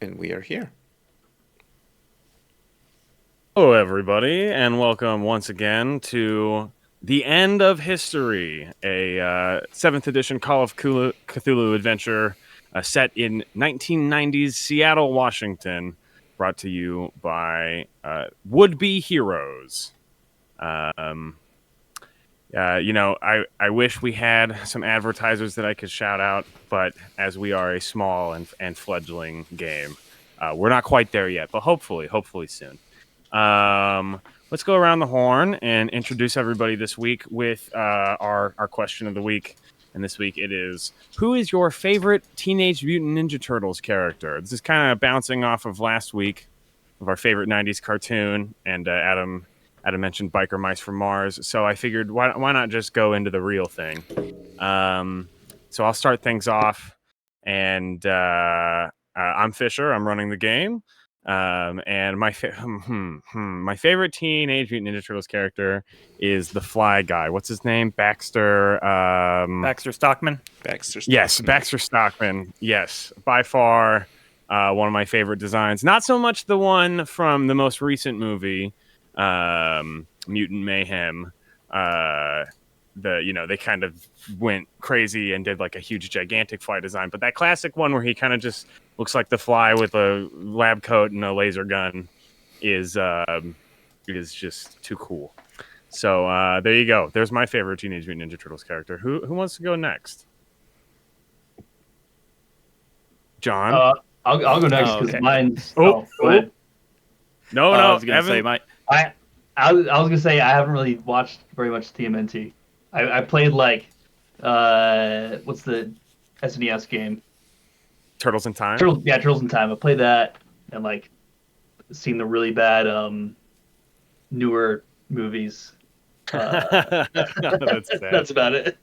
and we are here. Hello, everybody, and welcome once again to The End of History, a 7th edition Call of Cthulhu adventure set in 1990s Seattle, Washington, brought to you by would-be heroes. I wish we had some advertisers that I could shout out, but as we are a small and fledgling game, we're not quite there yet, but hopefully soon. Let's go around the horn and introduce everybody this week with our question of the week. And this week it is, who is your favorite Teenage Mutant Ninja Turtles character? This is kind of bouncing off of last week of our favorite 90s cartoon, and Adam mentioned Biker Mice from Mars. So I figured, why not just go into the real thing? So I'll start things off, and I'm Fisher. I'm running the game. And my favorite Teenage Mutant Ninja Turtles character is the Fly Guy. What's his name? Baxter. Baxter Stockman. Yes, Baxter Stockman. Yes, by far one of my favorite designs. Not so much the one from the most recent movie, Mutant Mayhem. They kind of went crazy and did like a huge gigantic fly design, but that classic one where he kind of just looks like the Fly with a lab coat and a laser gun is just too cool. So there you go. There's my favorite Teenage Mutant Ninja Turtles character. Who wants to go next? John? I'll go next because okay. mine's. Go ahead. No. I was gonna Evan. say my. I was gonna say I haven't really watched very much TMNT. I played like what's the SNES game? Turtles in Time. Turtles in Time. I played that and like seen the really bad newer movies. That's sad. That's about it.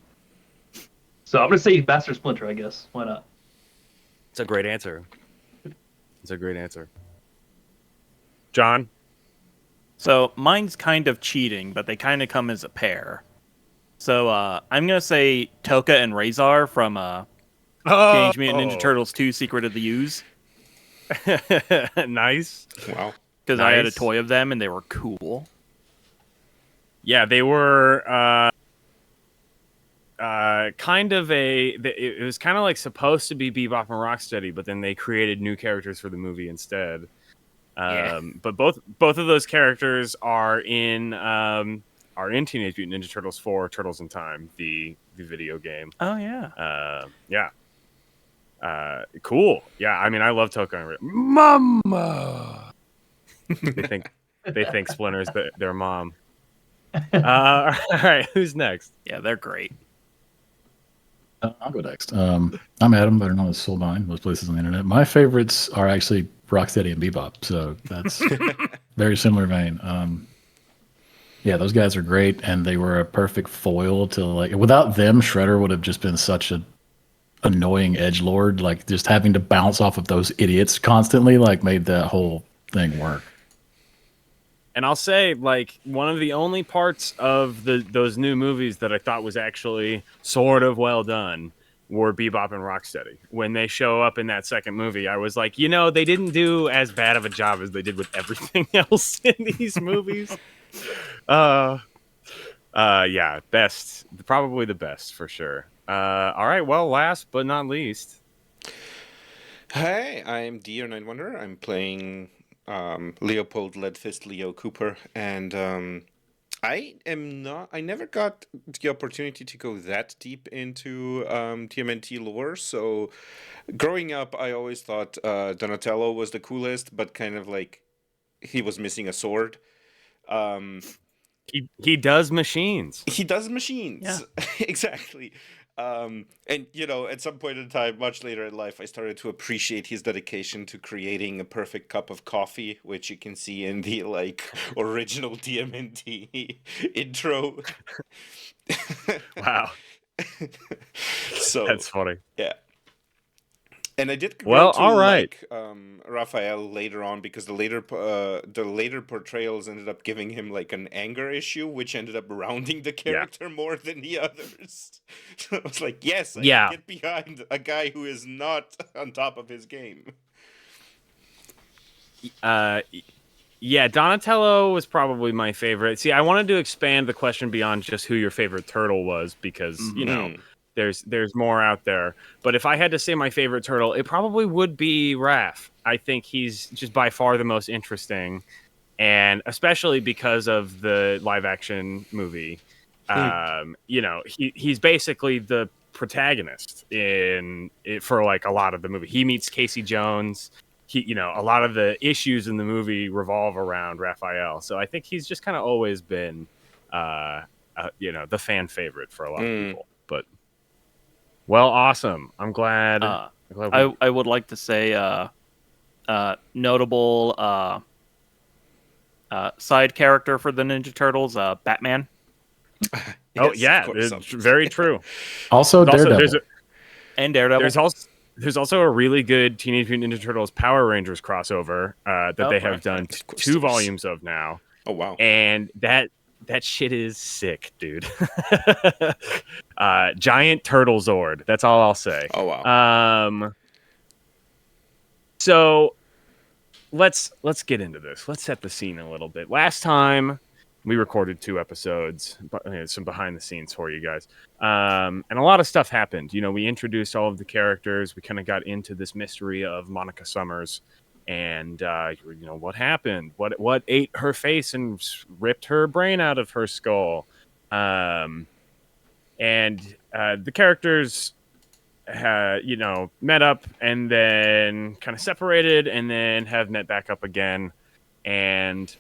So I'm gonna say Master Splinter. I guess why not? It's a great answer. John? So mine's kind of cheating, but they kind of come as a pair. So I'm gonna say Toka and Razor from Teenage Mutant Ninja Turtles 2: Secret of the Ooze. Nice. Wow. Because I had a toy of them and they were cool. Yeah, they were kind of it was kind of like supposed to be Bebop and Rocksteady, but then they created new characters for the movie instead. But both of those characters are in Teenage Mutant Ninja Turtles 4: Turtles in Time, the video game. Oh yeah. Cool. Yeah, I mean, I love Toka. Mama. they think Splinter's their mom. All right, who's next? Yeah, they're great. I'll go next. I'm Adam, better known as Soulbind, most places on the internet. My favorites are actually Rocksteady and Bebop, so that's very similar vein. Yeah, those guys are great, and they were a perfect foil to like. Without them, Shredder would have just been such a annoying edgelord. Like just having to bounce off of those idiots constantly, like made that whole thing work. And I'll say, like, one of the only parts of those new movies that I thought was actually sort of well done were Bebop and Rocksteady. When they show up in that second movie, I was like, they didn't do as bad of a job as they did with everything else in these movies. Yeah, best. Probably the best, for sure. All right, well, last but not least. Hi, I'm Dio Night Wonder. I'm playing Leopold Leadfist Leo Cooper, and I never got the opportunity to go that deep into TMNT lore. So growing up, I always thought Donatello was the coolest, but kind of like he was missing a sword. He does machines. He does machines. Yeah. Exactly. And at some point in time, much later in life, I started to appreciate his dedication to creating a perfect cup of coffee, which you can see in the original TMNT intro. Wow. So That's funny. Yeah. And I did Well, grow to all right. like Raphael later on because the later portrayals ended up giving him like an anger issue, which ended up rounding the character more than the others. So I was like, yes, I can get behind a guy who is not on top of his game. Yeah, Donatello was probably my favorite. See, I wanted to expand the question beyond just who your favorite turtle was because, you know, there's more out there. But if I had to say my favorite turtle, it probably would be Raph. I think he's just by far the most interesting, and especially because of the live action movie. You know, he's basically the protagonist in it for like a lot of the movie. He meets Casey Jones. You know, a lot of the issues in the movie revolve around Raphael. So I think he's just kind of always been, you know, the fan favorite for a lot of people. But well, awesome. I'm glad. I would like to say notable side character for the Ninja Turtles, Batman. Oh yeah, it's very true. Also, Daredevil. And Daredevil. There's also a really good Teenage Mutant Ninja Turtles Power Rangers crossover that they have done 2 volumes of now. Oh wow! And that shit is sick, dude. Giant Turtle Zord. That's all I'll say. Oh wow! So let's get into this. Let's set the scene a little bit. Last time we recorded 2 episodes, some behind the scenes for you guys. And a lot of stuff happened. You know, we introduced all of the characters. We kind of got into this mystery of Monica Summers and, you know, what happened? What ate her face and ripped her brain out of her skull? And the characters, you know, met up and then kind of separated and then have met back up again. And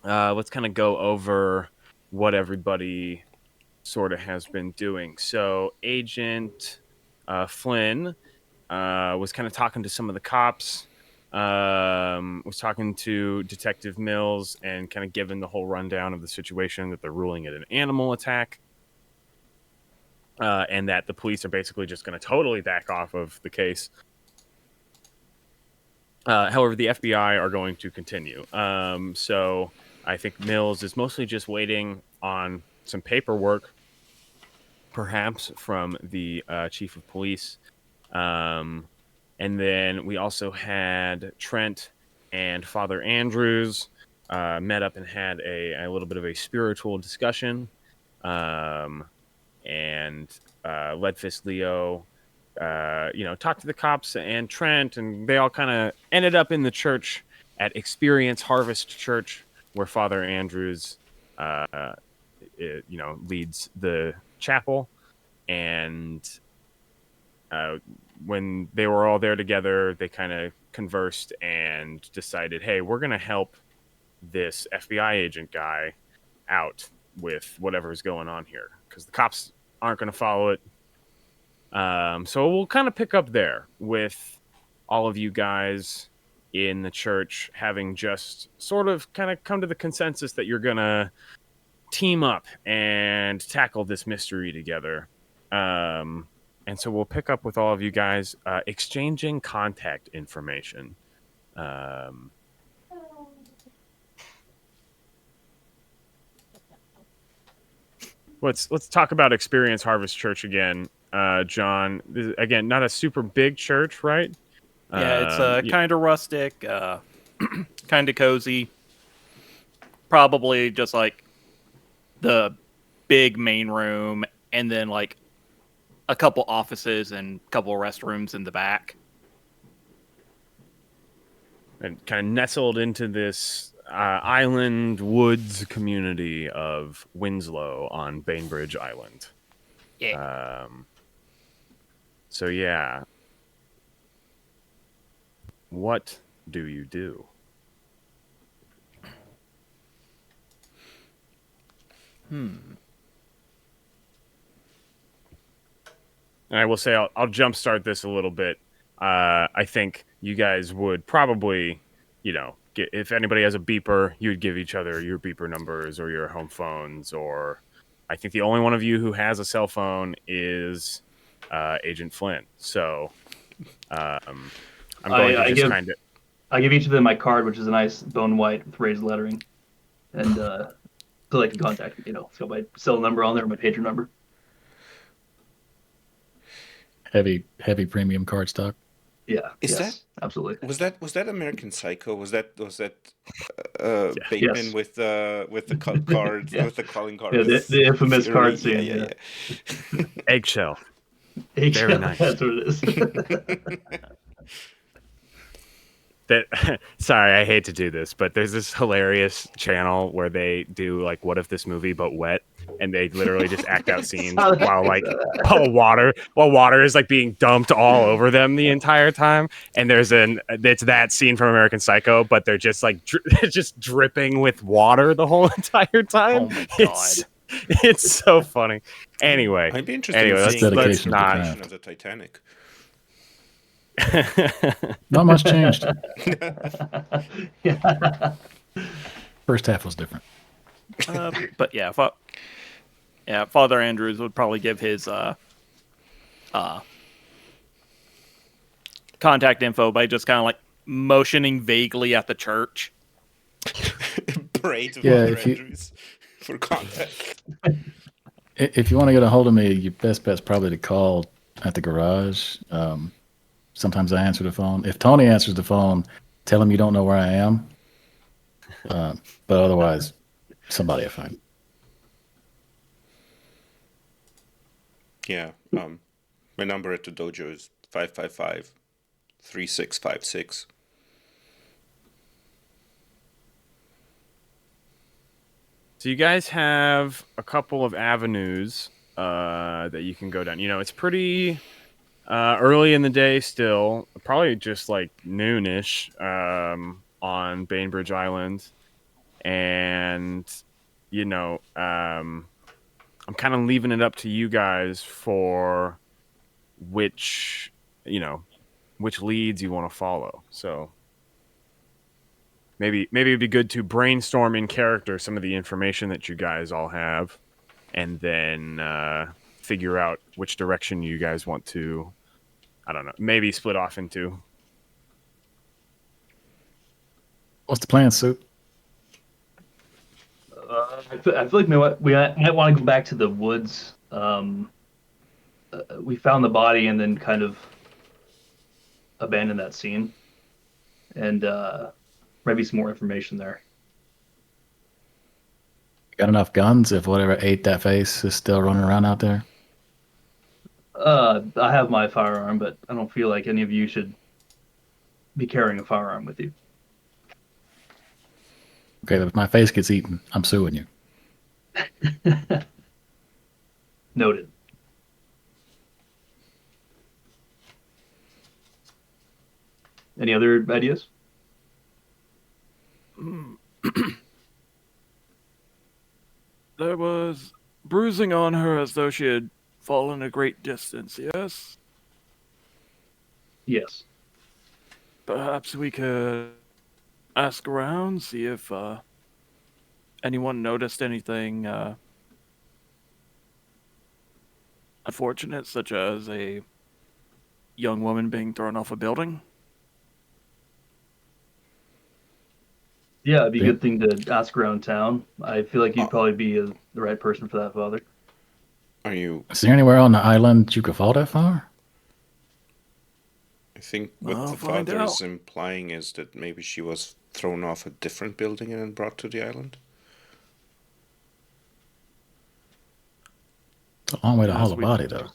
let's kind of go over what everybody sort of has been doing. So Agent Flynn was kind of talking to some of the cops, was talking to Detective Mills and kind of giving the whole rundown of the situation, that they're ruling it an animal attack, and that the police are basically just going to totally back off of the case. However, the FBI are going to continue. So I think Mills is mostly just waiting on some paperwork, perhaps from the chief of police. And then we also had Trent and Father Andrews met up and had a little bit of a spiritual discussion. And Leadfist Leo, you know, talked to the cops and Trent, and they all kind of ended up in the church at Experience Harvest Church, where Father Andrews, you know, leads the chapel. And when they were all there together, they kind of conversed and decided, hey, we're going to help this FBI agent guy out with whatever's going on here, because the cops aren't going to follow it. So we'll kind of pick up there with all of you guys in the church having just sort of kind of come to the consensus that you're going to team up and tackle this mystery together. And so we'll pick up with all of you guys exchanging contact information. Let's talk about Experience Harvest Church again. John, again, not a super big church, right? Yeah, it's kind of rustic, kind of cozy. Probably just like the big main room, and then like a couple offices and a couple restrooms in the back. And kind of nestled into this island woods community of Winslow on Bainbridge Island. Yeah. So yeah. What do you do? And I will say I'll jumpstart this a little bit. I think you guys would probably, you know, if anybody has a beeper, you would give each other your beeper numbers or your home phones. Or I think the only one of you who has a cell phone is Agent Flynn. So I'm going to just kind of... I give each of them my card, which is a nice bone white with raised lettering. And so they can contact me, you know. It's got my cell number on there, my pager number. Heavy premium card stock. Yeah. Is that Absolutely. Was that American Psycho? Was that Yeah. Bateman Yes. with the card Yeah. with the calling card Yeah, with the infamous Fury? card Yeah, scene. yeah, yeah. Eggshell. Very Eggshell, nice. that's what it is. That sorry, I hate to do this, but there's this hilarious channel where they do like what if this movie but wet, and they literally just act out scenes Saw that. while water is like being dumped all over them the entire time. And it's that scene from American Psycho, but they're just like just dripping with water the whole entire time. Oh my It's so funny. Anyway, I'd be interested in let's seeing the dedication to the not. craft. of the Titanic. Not much changed. Yeah. First half was different. But yeah, Father Andrews would probably give his contact info by just kind of like motioning vaguely at the church. Pray to Yeah, Father if you- Andrews for contact. If you want to get a hold of me, your best bet's probably to call at the garage. Sometimes I answer the phone. If Tony answers the phone, tell him you don't know where I am. But otherwise, somebody will find. Yeah. My number at the dojo is 555-3656. So you guys have a couple of avenues that you can go down. It's pretty early in the day still, probably just like noonish on Bainbridge Island, and I'm kind of leaving it up to you guys for which leads you want to follow. So maybe it'd be good to brainstorm in character some of the information that you guys all have, and then figure out which direction you guys want to, I don't know, maybe split off into. What's the plan, Soup? I feel like we might want to go back to the woods. We found the body and then kind of abandoned that scene, and maybe some more information there. Got enough guns if whatever ate that face is still running around out there? I have my firearm, but I don't feel like any of you should be carrying a firearm with you. Okay, if my face gets eaten, I'm suing you. Noted. Any other ideas? There was bruising on her as though she had fallen a great distance, yes? Yes. Perhaps we could ask around, see if anyone noticed anything unfortunate, such as a young woman being thrown off a building. Yeah, it'd be a Yeah. good thing to ask around town. I feel like you'd probably be the right person for that, Father. Are you? Is there anywhere on the island you could fall that far? I think what I'll the find father is out. implying is that maybe she was thrown off a different building and then brought to the island. It's a long way to Yes, haul a we- body, though.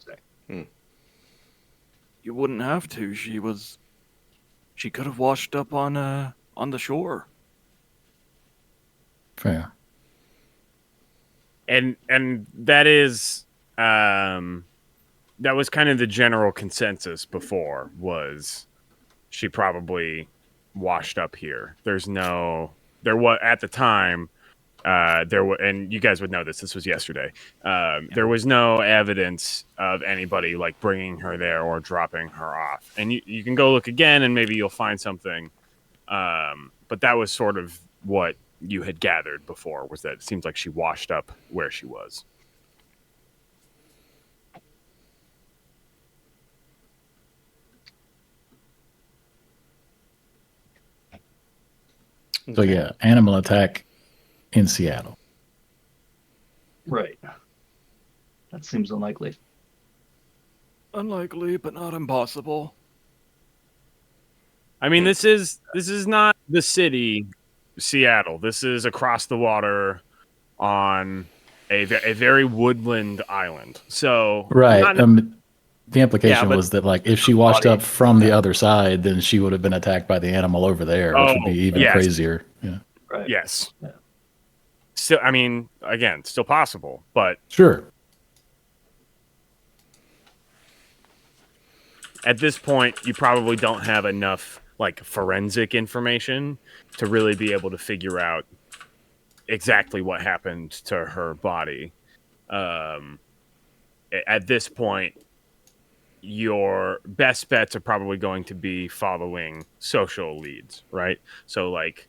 You wouldn't have to. She could have washed up on the shore. Fair. And that is that was kind of the general consensus before, was she probably washed up here. There was at the time and you guys would know this was yesterday. There was no evidence of anybody like bringing her there or dropping her off. And you can go look again and maybe you'll find something. But that was sort of what you had gathered before, was that it seems like she washed up where she was. So yeah, animal attack in Seattle. Right. That seems unlikely. Unlikely, but not impossible. I mean, this is not the city, Seattle. This is across the water on a very woodland island. So Right. not The implication but was that like if she washed body. up from the other side, then she would have been attacked by the animal over there, which would be even yes. crazier. Yeah. Right. yes. Yeah. Still, I mean, again, still possible, but Sure. at this point, you probably don't have enough like forensic information to really be able to figure out exactly what happened to her body. At this point, your best bets are probably going to be following social leads, right? So, like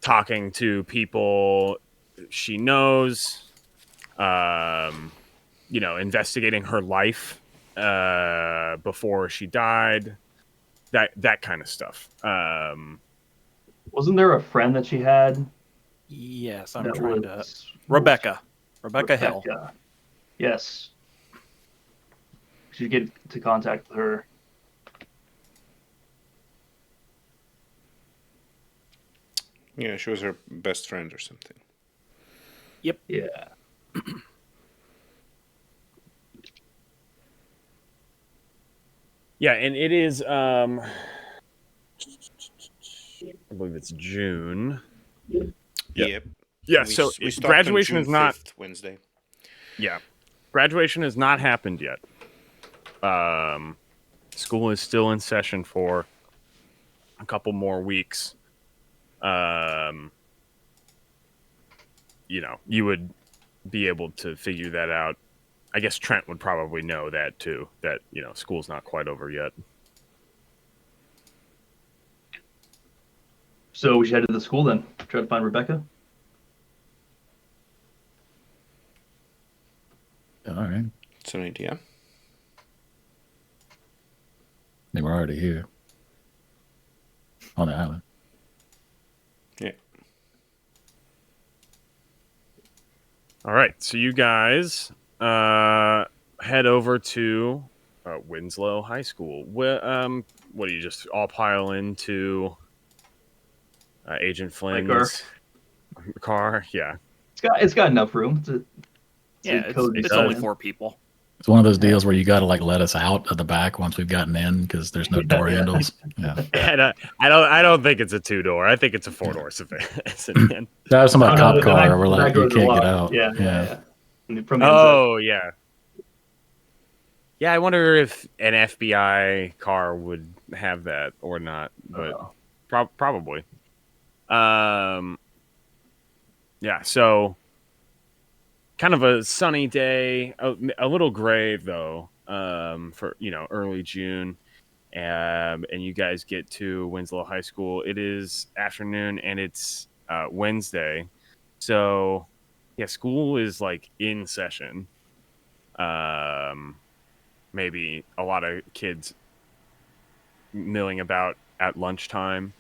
talking to people she knows, investigating her life before she died, that kind of stuff. Wasn't there a friend that she had? Yes, I'm that trying to. was Rebecca Hill. Rebecca. Yes. Should get to contact with her. Yeah, she was her best friend or something. Yep. Yeah. Yeah, and it is. I believe it's June. Yep. Yeah. We So stopped on graduation June is not. 5th, Wednesday. Yeah, graduation has not happened yet. School is still in session for a couple more weeks. You would be able to figure that out. I guess Trent would probably know that too, that, school's not quite over yet. So we should head to the school then. Try to find Rebecca. All right. It's an idea. They were already here on the island. Yeah. All right, so you guys head over to Winslow High School. What do you just all pile into Agent Flynn's car? Yeah. It's got enough room to. Yeah, it's only 4 people. It's one of those deals where you got to like let us out at the back once we've gotten in because there's no door handles. Yeah. I don't think it's a 2-door. I think it's a 4-door sedan. That was somebody cop car. The We're back like, you doors are can't get locked. out. Yeah. From the Oh yeah. Yeah, I wonder if an FBI car would have that or not, but probably. Yeah, so kind of a sunny day, a little gray though, for early June, and you guys get to Winslow High School. It is afternoon and it's Wednesday, so yeah, school is like in session. Maybe a lot of kids milling about at lunchtime.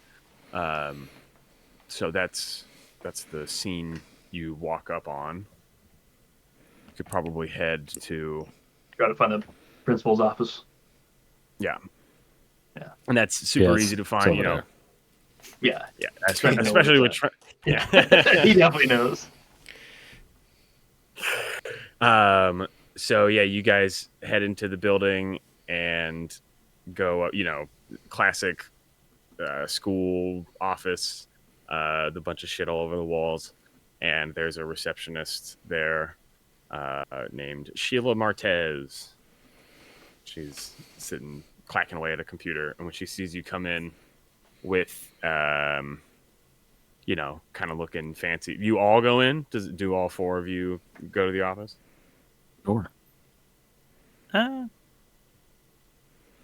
So that's the scene you walk up on. You could probably head to. Try to find the principal's office. Yeah. Yeah. And that's super Yes, easy to it's find. over there. Yeah. Yeah, Trent knows especially with that. yeah. He definitely knows. So yeah, you guys head into the building and go, classic school office, the bunch of shit all over the walls, and there's a receptionist there named Sheila Martez. She's sitting clacking away at a computer, and when she sees you come in with kind of looking fancy, you all go in? Do all 4 of you go to the office? Sure.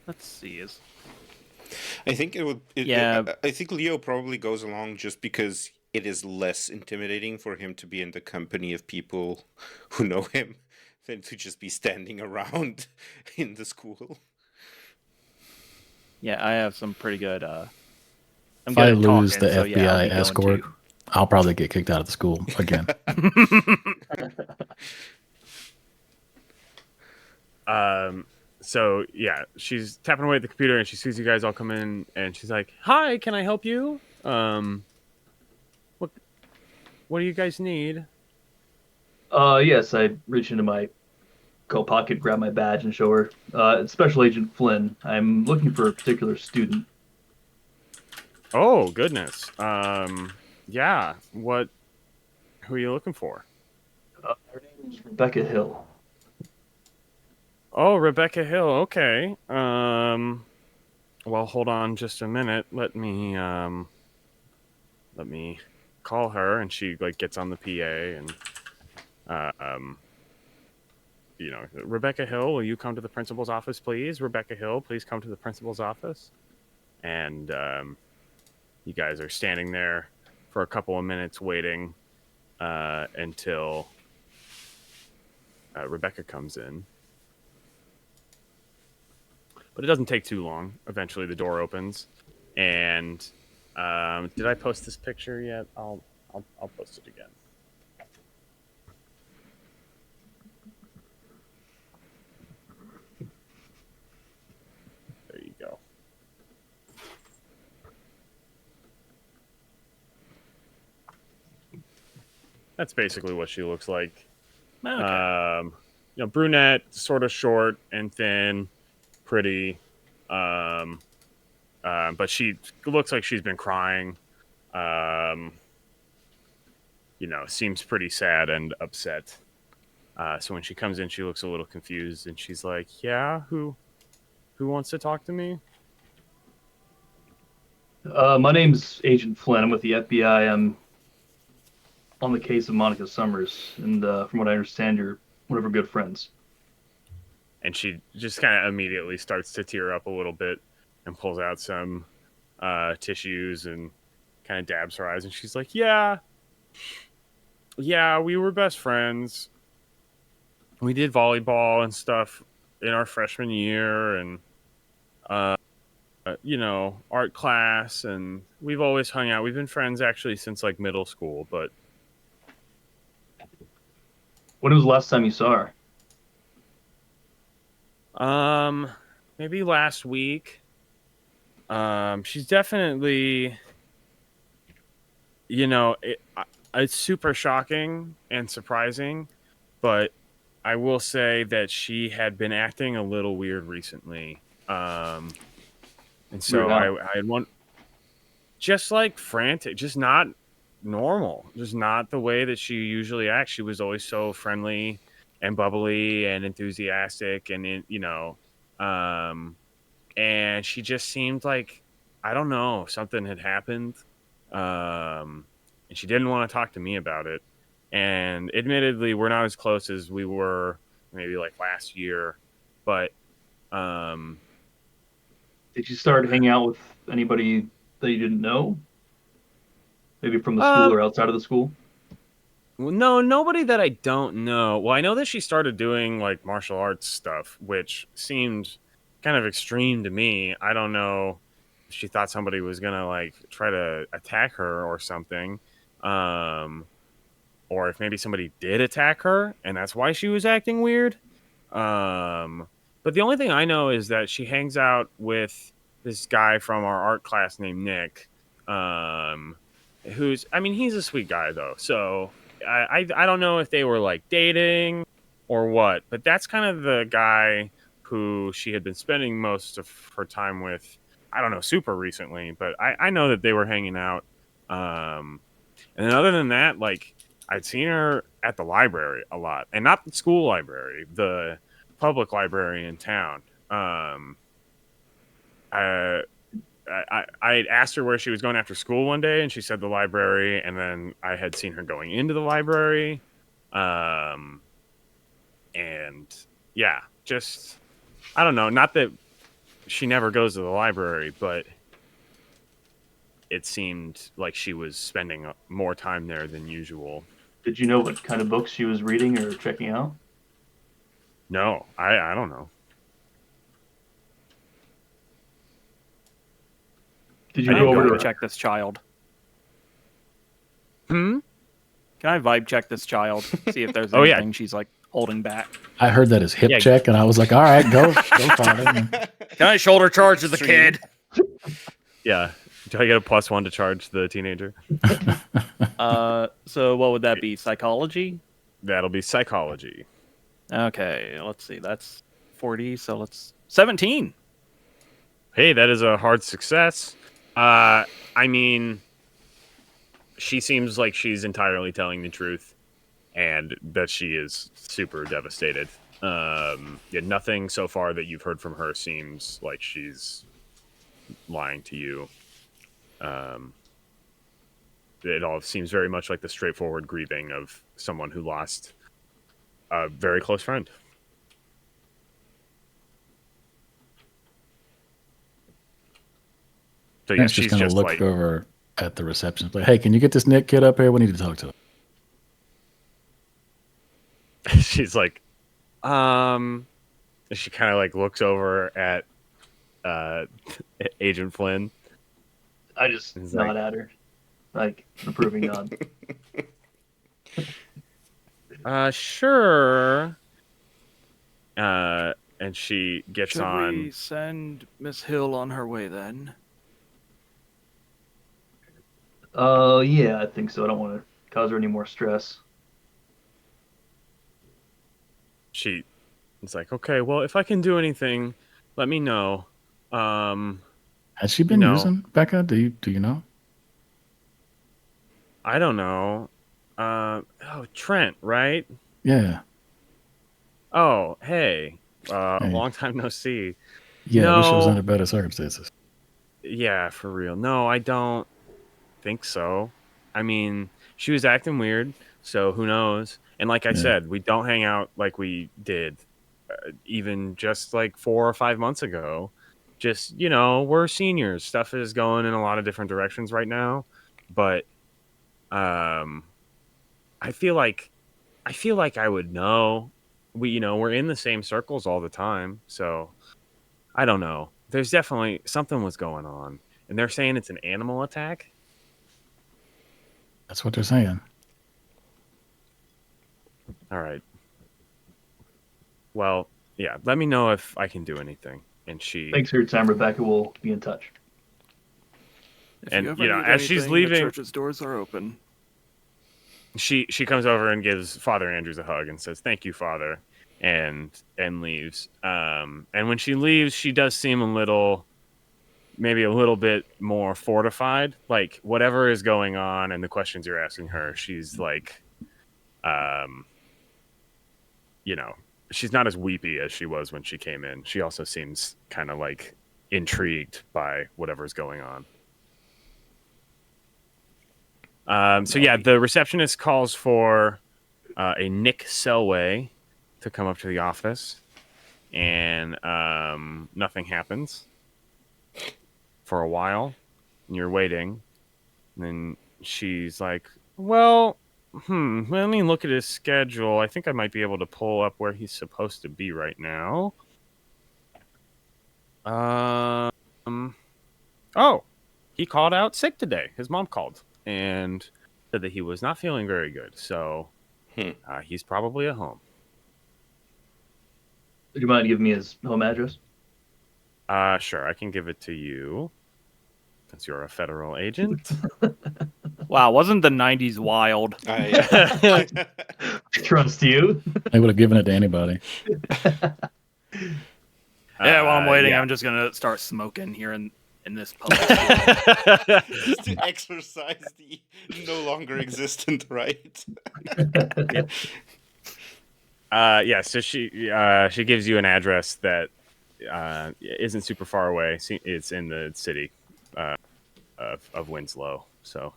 Let's see. I think it would. Yeah. I think Leo probably goes along just because it is less intimidating for him to be in the company of people who know him than to just be standing around in the school. Yeah, I have some pretty good. I'm If good I at lose talking, the so, FBI yeah, I'll be going escort, too. I'll probably get kicked out of the school again. So yeah, she's tapping away at the computer and she sees you guys all come in and she's like, "Hi, can I help you? What do you guys need?" Yes, I reach into my coat pocket, grab my badge, and show her. It's Special Agent Flynn. I'm looking for a particular student. Oh goodness. Yeah. Who are you looking for? Her name is Rebecca Hill. Oh, Rebecca Hill. Okay. Well, hold on just a minute. Let me call her, and she like gets on the PA and Rebecca Hill, will you come to the principal's office, please? Rebecca Hill, please come to the principal's office. And you guys are standing there for a couple of minutes waiting until Rebecca comes in. But it doesn't take too long. Eventually, the door opens, and did I post this picture yet? I'll post it again. There you go. That's basically what she looks like. Okay. Brunette, sort of short and thin, pretty. But she looks like she's been crying. Seems pretty sad and upset. So when she comes in, she looks a little confused, and she's like, "Yeah, who wants to talk to me?" My name's Agent Flynn. I'm with the FBI. I'm on the case of Monica Summers, and from what I understand, you're one of her good friends. And she just kind of immediately starts to tear up a little bit and pulls out some tissues and kind of dabs her eyes. And she's like, yeah, we were best friends. We did volleyball and stuff in our freshman year and, art class. And we've always hung out. We've been friends actually since like middle school. But When was the last time you saw her? maybe last week. She's definitely, it's super shocking and surprising, but I will say that she had been acting a little weird recently. And so I had one just like frantic, just not normal, just not the way that she usually acts. She was always so friendly and bubbly and enthusiastic and she just seemed like, I don't know, something had happened. And she didn't want to talk to me about it. And admittedly, we're not as close as we were maybe like last year, but Did you start hanging out with anybody that you didn't know? Maybe from the school um, or outside of the school? well, no, nobody that I don't know. Well, I know that she started doing like martial arts stuff, which seemed kind of extreme to me. I don't know if she thought somebody was gonna like try to attack her or something, um, or if maybe somebody did attack her and that's why she was acting weird. But the only thing I know is that she hangs out with this guy from our art class named Nick, um, he's a sweet guy though. So I don't know if they were like dating or what, but that's kind of the guy who she had been spending most of her time with. I don't know, super recently, but I know that they were hanging out. And then other than that, like I'd seen her at the library a lot, and not the school library, the public library in town. I, I had asked her where she was going after school one day, and she said the library. And then I had seen her going into the library, and yeah, just I don't know. Not that she never goes to the library, but it seemed like she was spending more time there than usual. Did you know what kind of books she was reading or checking out? No, I don't know. Did I you didn't go over go to to check this child. Hmm. Can I vibe check this child? See if there's Oh, yeah. anything she's like holding back. I heard that as hip Yeah. check, and I was like, all right, go find it. Can I shoulder charge the Extreme. kid? Yeah. Do I get a +1 to charge the teenager? So what would that be? Psychology? That'll be psychology. Okay, let's see. That's 40, so let's 17. Hey, that is a hard success. I mean, she seems like she's entirely telling the truth, and that she is super devastated. Yeah, nothing so far that you've heard from her seems like she's lying to you. It all seems very much like the straightforward grieving of someone who lost a very close friend. So yeah, Parents she's just gonna just look like, over at the reception, like, hey, can you get this Nick kid up here? We need to talk to him. she's like, she kind of like looks over at Agent Flynn. I just It's nod like- at her, like approving nod. Sure. And she gets on. send Miss Hill on her way then? Oh yeah, I think so. I don't want to cause her any more stress. She is like, okay, well, if I can do anything, let me know. Has she been No. using Becca? Do you know? I don't know. Trent, right? Yeah. Oh, hey. Hey. Long time no see. Yeah, I wish it was No. under better circumstances. Yeah, for real. No, I don't think so. I mean, she was acting weird, so who knows? And like I Yeah. said, we don't hang out like we did even just like 4 or 5 months ago. Just, we're seniors. Stuff is going in a lot of different directions right now, but I feel like I would know. We're in the same circles all the time, so I don't know. There's definitely something was going on, and they're saying it's an animal attack. That's what they're saying. All right. Well, yeah. Let me know if I can do anything. And she, Thanks for your time, Rebecca. We'll be in touch. If And, ever you know, need as she's anything, leaving- the church's doors are open. she comes over and gives Father Andrews a hug and says, "Thank you, Father," and leaves. And when she leaves, she does seem maybe a little bit more fortified. Like whatever is going on and the questions you're asking her, she's like, she's not as weepy as she was when she came in. She also seems kind of like intrigued by whatever's going on. So yeah, the receptionist calls for a Nick Selway to come up to the office, and nothing happens for a while. And you're waiting, and then she's like, "Well, let me look at his schedule. I think I might be able to pull up where he's supposed to be right now." Oh, he called out sick today. His mom called and said that he was not feeling very good. So he's probably at home. Would you mind giving me his home address? Sure, I can give it to you since you're a federal agent. Wow, wasn't the 90s wild? I Trust you. They would have given it to anybody. Yeah, while I'm waiting, yeah. I'm just gonna start smoking here in this public. just to exercise the no longer existent right. Yeah, so she gives you an address that isn't super far away. It's in the city of Winslow. So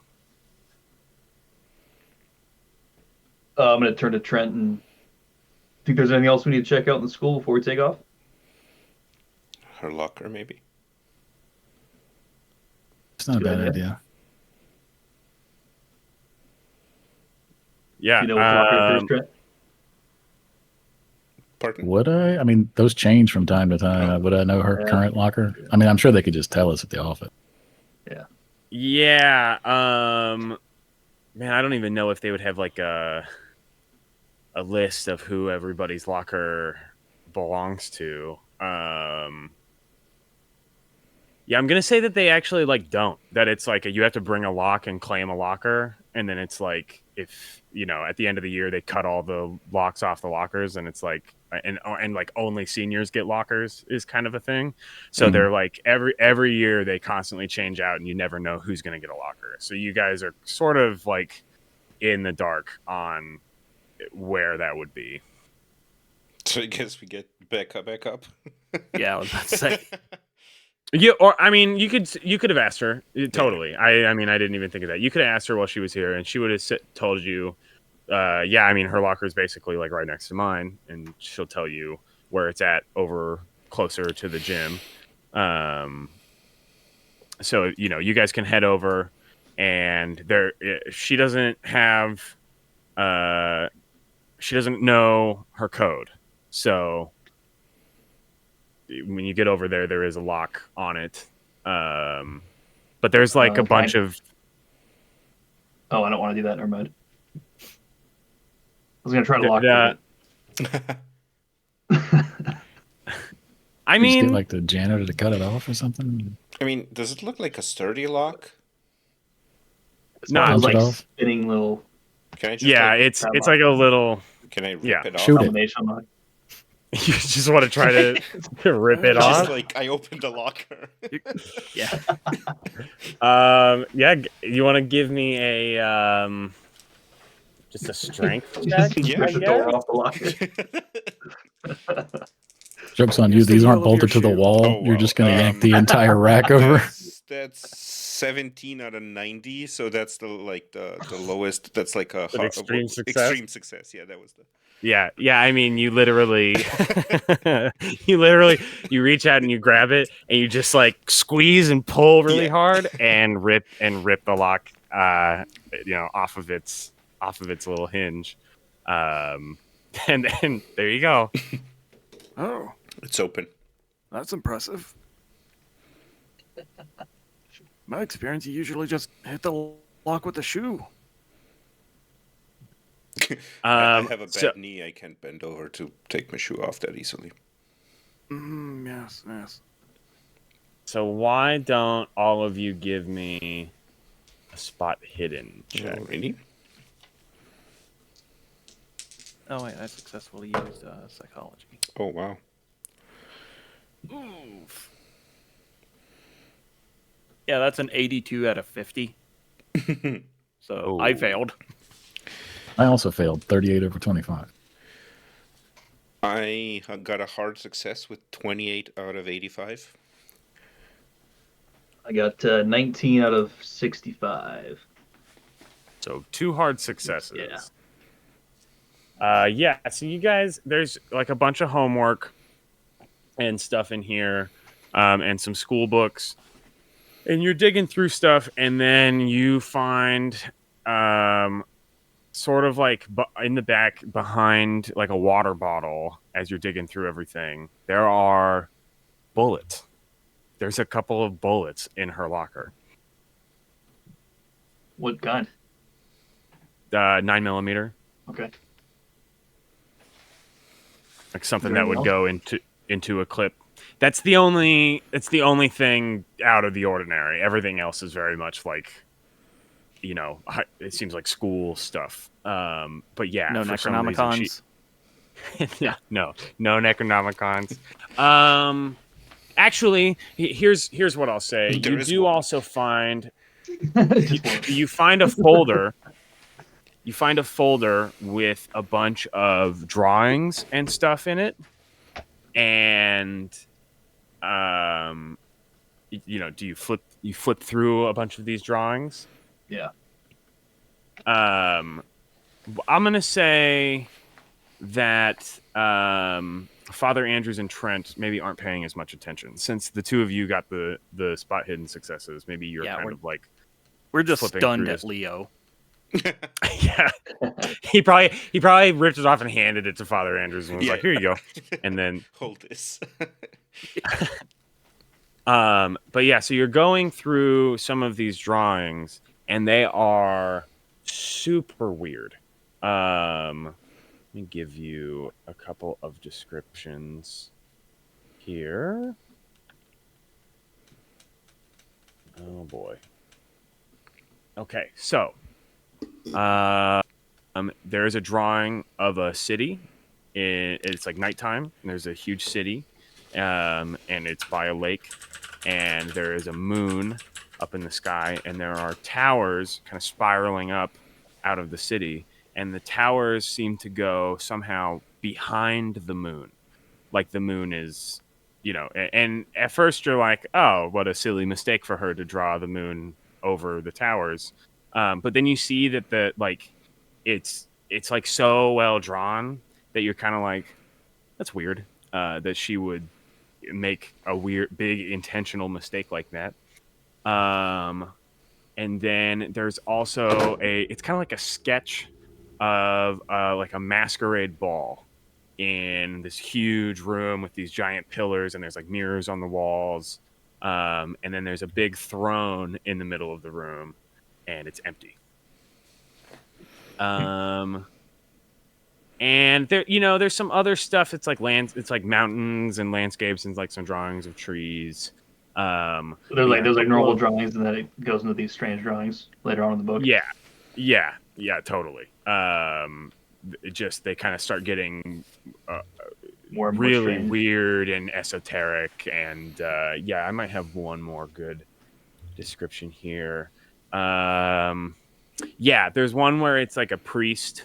I'm going to turn to Trent and think there's anything else we need to check out in the school before we take off? Her locker, maybe. It's not a Good bad idea. idea. yeah, You know what locker it is, Trent? Pardon? Would I? I mean, those change from time to time. Oh. Would I know her Yeah. current locker? I mean, I'm sure they could just tell us at the office. yeah. Man, I don't even know if they would have like a list of who everybody's locker belongs to. Yeah, I'm gonna say that they actually like don't. That it's like you have to bring a lock and claim a locker, and then it's like if at the end of the year they cut all the locks off the lockers, and it's like and like only seniors get lockers is kind of a thing. So they're like every year they constantly change out, and you never know who's gonna get a locker. So you guys are sort of like in the dark on where that would be. So I guess we get back up. Yeah, I was about to say. Yeah, or I mean, you could have asked her totally. I mean, I didn't even think of that. You could have asked her while she was here, and she would have told you. Yeah, I mean, her locker is basically like right next to mine, and she'll tell you where it's at over closer to the gym. So you guys can head over, and she doesn't have, she doesn't know her code, so. When you get over there is a lock on it, but there's like a bunch of. Oh, I don't want to do that. Never mind. I was gonna try to lock it. I You just mean, get like the janitor to cut it off or something. I mean, does it look like a sturdy lock? It's one of Nah. those, Punch it like off. spinning little Can I just yeah, like, it's like a little. can I rip yeah. it off? Shoot it. combination lock. You just want to try to rip it Just off. like I opened the locker. Yeah. Yeah. You want to give me a just a strength check? Yeah, I Push the guess? door off the locker. Joke's on you. Use the These heel aren't of your bolted to the shoe. wall. Oh, You're wow. just gonna yank the entire rack over. That's 17 out of 90, so that's the lowest. That's like a An extreme success? Extreme success. Yeah, that was the. Yeah. I mean, you literally, you reach out and you grab it, and you just like squeeze and pull really Yeah. hard, and rip the lock, off of its little hinge, and then there you go. Oh, It's open. that's impressive. My experience, you usually just hit the lock with the shoe. I have a bad so- knee. I can't bend over to take my shoe off that easily. Yes. So why don't all of you give me a spot hidden check? Alrighty. Oh wait, I successfully used psychology. Oh wow. Oof. Yeah, that's an 82 out of 50. So I failed. I also failed. 38 over 25. I got a hard success with 28 out of 85. I got 19 out of 65. So 2 hard successes. Yeah. Yeah. So you guys, there's like a bunch of homework and stuff in here, and some school books, and you're digging through stuff, and then you find, sort of like in the back behind like a water bottle as you're digging through everything, there are bullets. There's a couple of bullets in her locker. What kind? 9mm. Okay. Like something Is that there would anything go into a clip. That's the only thing out of the ordinary. Everything else is very much like, it seems like school stuff. But yeah, No for some reason Necronomicons. yeah, no Necronomicons. Actually, here's what I'll say. There You is do one. also find Just one. you find a folder. You find a folder with a bunch of drawings and stuff in it, and do you flip through a bunch of these drawings? Yeah. I'm gonna say that Father Andrews and Trent maybe aren't paying as much attention since the two of you got the spot hidden successes. Maybe you're Yeah, kind of like, We're just flipping stunned through at this. Leo. yeah. He probably ripped it off and handed it to Father Andrews and was Yeah. like, "Here you go." And then, Hold this. but yeah, so you're going through some of these drawings, and they are super weird. me give you a couple of descriptions here. Oh boy. Okay, so there's a drawing of a city. It's like nighttime, and there's a huge city, and it's by a lake, and there is a moon up in the sky, and there are towers kind of spiraling up out of the city, and the towers seem to go somehow behind the moon, like the moon is, and at first you're like, oh, what a silly mistake for her to draw the moon over the towers, but then you see that it's like so well drawn that you're kind of like, that's weird, that she would make a weird, big intentional mistake like that. And then there's also it's kind of like a sketch of like a masquerade ball in this huge room with these giant pillars, and there's like mirrors on the walls. And then there's a big throne in the middle of the room, and it's empty. And there, there's some other stuff. It's like it's like mountains and landscapes, and like some drawings of trees. So there's like normal drawings, and then it goes into these strange drawings later on in the book. Yeah, totally. They kind of start getting more and more really strange. weird and esoteric, and I might have one more good description here. There's one where it's like a priest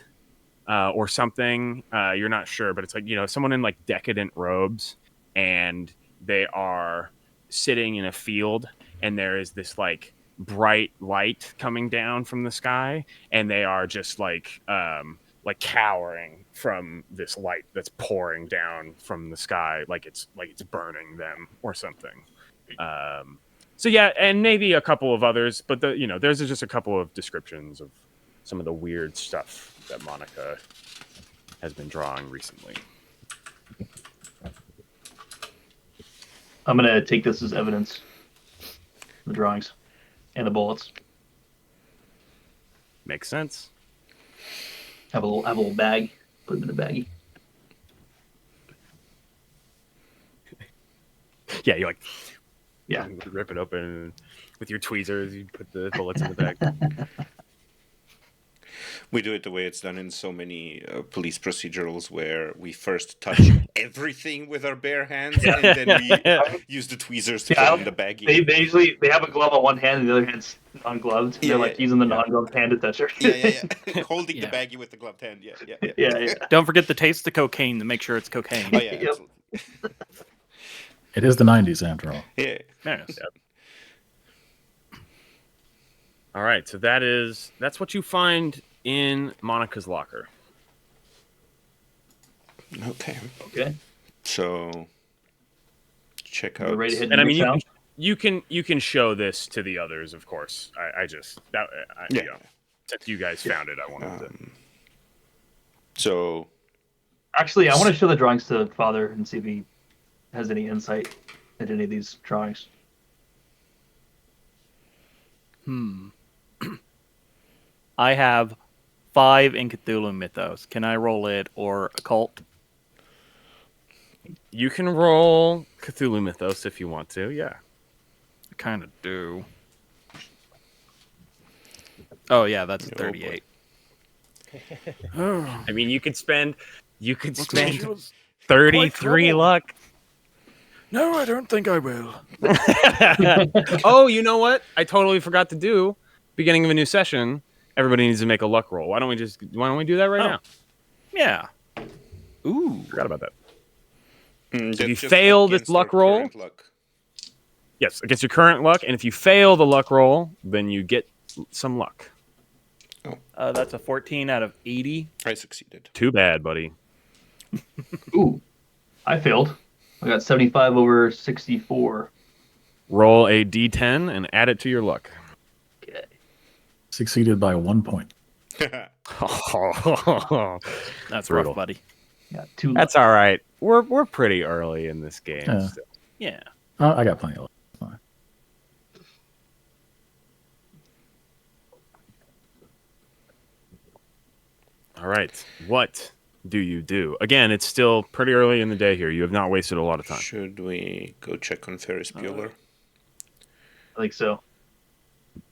or something. You're not sure, but it's like, someone in like decadent robes, and they are sitting in a field, and there is this like bright light coming down from the sky, and they are just like cowering from this light that's pouring down from the sky, like it's burning them or something. And maybe a couple of others, but there's just a couple of descriptions of some of the weird stuff that Monica has been drawing recently. I'm gonna take this as evidence. The drawings and the bullets. Makes sense. Have a little bag. Put them in a baggie. Yeah, you Yeah. rip it open with your tweezers. You put the bullets in the bag. We do it the way it's done in so many police procedurals, where we first touch everything with our bare hands, and then we use the tweezers to put in the baggie. They usually have a glove on one hand and the other hand's ungloved. Yeah, They're using the non-gloved hand to touch her. Yeah. Holding Yeah. the baggie with the gloved hand. Yeah. Yeah. Don't forget to taste the cocaine to make sure it's cocaine. Oh yeah, Yep. absolutely. It is the 90s after all. Yeah. Yes. All right, so that's what you find in Monica's locker. Okay. So check out. We're ready to hit the And I mean, next round? you can show this to the others, of course. Since you guys found it, I wanted to. So Actually, I want to show the drawings to Father and see if he has any insight into any of these drawings. I have 5 in Cthulhu Mythos. Can I roll it or occult? You can roll Cthulhu Mythos if you want to. Yeah. I kind of do. Oh yeah, that's a 38. I mean, you could spend 33 luck. No, I don't think I will. Oh, you know what? I totally forgot to do. Beginning of a new session, everybody needs to make a luck roll. Why don't we do that right now? Yeah. Ooh. Forgot about that. If that's you just fail this against luck our roll, current luck. yes, against your current luck, and if you fail the luck roll, then you get some luck. That's a 14 out of 80. I succeeded. Too bad, buddy. Ooh, I failed. I got 75 over 64. Roll a d10 and add it to your luck. Okay. Succeeded by 1 point. That's Brutal. rough, buddy. Yeah, 2 That's all right. We're pretty early in this game. Yeah. Still. Yeah. I got plenty of luck. Fine. All right. What do you do? Again, it's still pretty early in the day here. You have not wasted a lot of time. Should we go check on Ferris Bueller? I think so.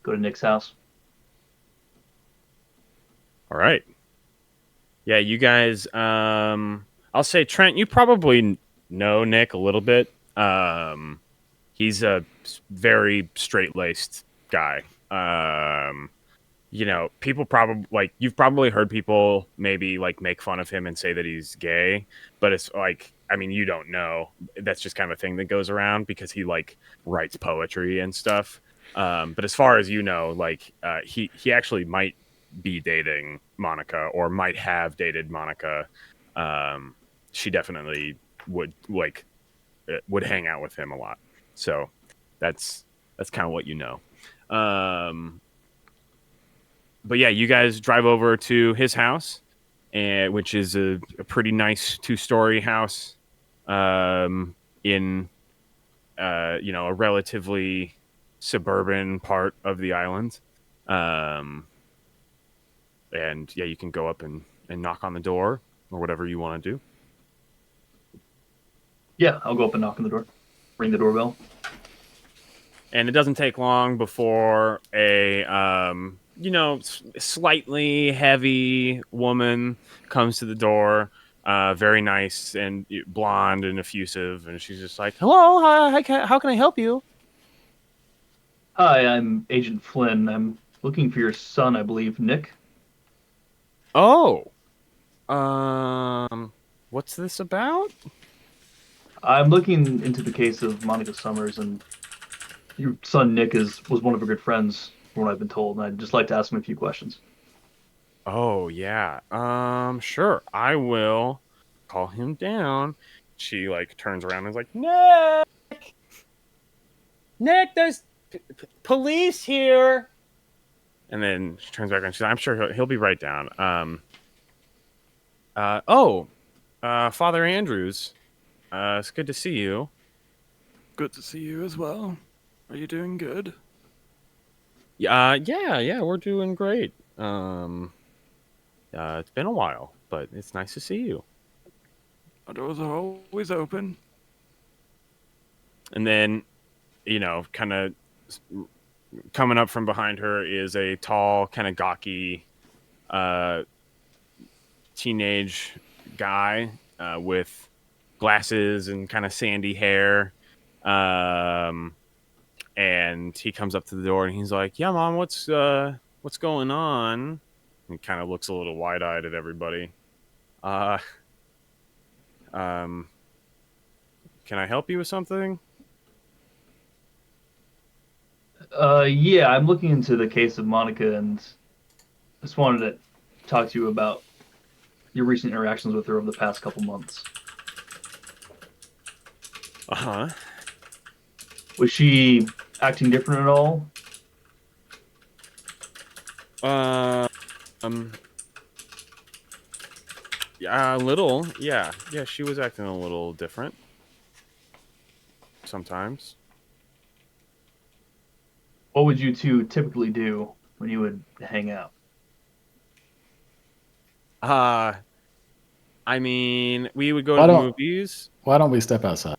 Go to Nick's house. All right. Yeah, you guys. I'll say Trent. You probably know Nick a little bit. He's a very straight-laced guy. People probably like you've probably heard people maybe like make fun of him and say that he's gay, but it's like I mean you don't know. That's just kind of a thing that goes around because he like writes poetry and stuff. But as far as you know, like he actually might be dating Monica or might have dated Monica. She definitely would hang out with him a lot. So that's kind of what you know. But yeah, you guys drive over to his house, which is a pretty nice 2-story house in a relatively suburban part of the island. And yeah, you can go up and knock on the door or whatever you want to do. Yeah, I'll go up and knock on the door. Ring the doorbell. And it doesn't take long before a slightly heavy woman comes to the door, very nice and blonde and effusive, and she's just like, "Hello, hi, how can I help you?" Hi, I'm Agent Flynn. I'm looking for your son, I believe, Nick. Oh, what's this about? I'm looking into the case of Monica Summers, and your son Nick was one of her good friends, from what I've been told, and I'd just like to ask him a few questions. Oh yeah, sure, I will call him down. She like turns around and is like, Nick, there's police here. And then she turns back and she's like, I'm sure he'll be right down. Father Andrews, it's good to see you. Good to see you as well. Are you doing good? Yeah, we're doing great. It's been a while, but it's nice to see you. Our doors are always open. And then, kind of coming up from behind her is a tall, kind of gawky teenage guy with glasses and kind of sandy hair. And he comes up to the door and he's like, "Yeah, Mom, what's going on?" And he kind of looks a little wide-eyed at everybody. Can I help you with something? Yeah, I'm looking into the case of Monica, and just wanted to talk to you about your recent interactions with her over the past couple months. Uh-huh. Was she acting different at all? Yeah, a little. Yeah, she was acting a little different sometimes. What would you two typically do when you would hang out? I mean, we would go Why to the don't- movies. Why don't we step outside?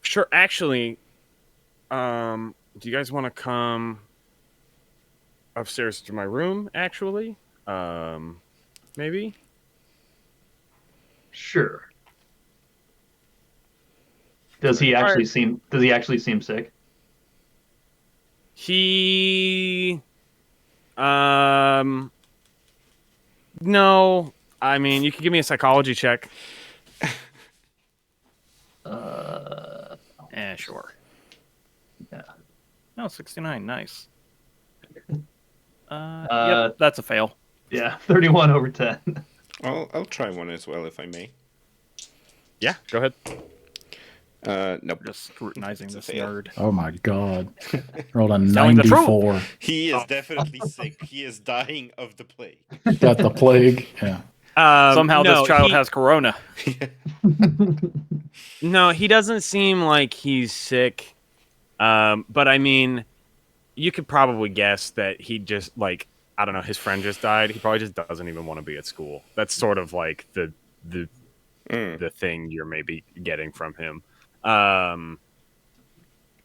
Sure, actually, do you guys want to come upstairs to my room, actually? Maybe? Sure. Does he actually seem sick? He, no. I mean, you can give me a psychology check. Sure. Yeah. Oh, 69, nice. Uh, Yep, that's a fail. Yeah, 31 over 10. I'll try one as well if I may. Yeah, go ahead. Nope. Just scrutinizing It's a this fail. nerd. Oh my god. Rolled a Telling the truth. 94. He is definitely sick. He is dying of the plague. Got the plague. Yeah. Somehow no, this child he- has corona. No, he doesn't seem like he's sick. But I mean, you could probably guess that he just like I don't know, his friend just died. He probably just doesn't even want to be at school. That's sort of like the thing you're maybe getting from him.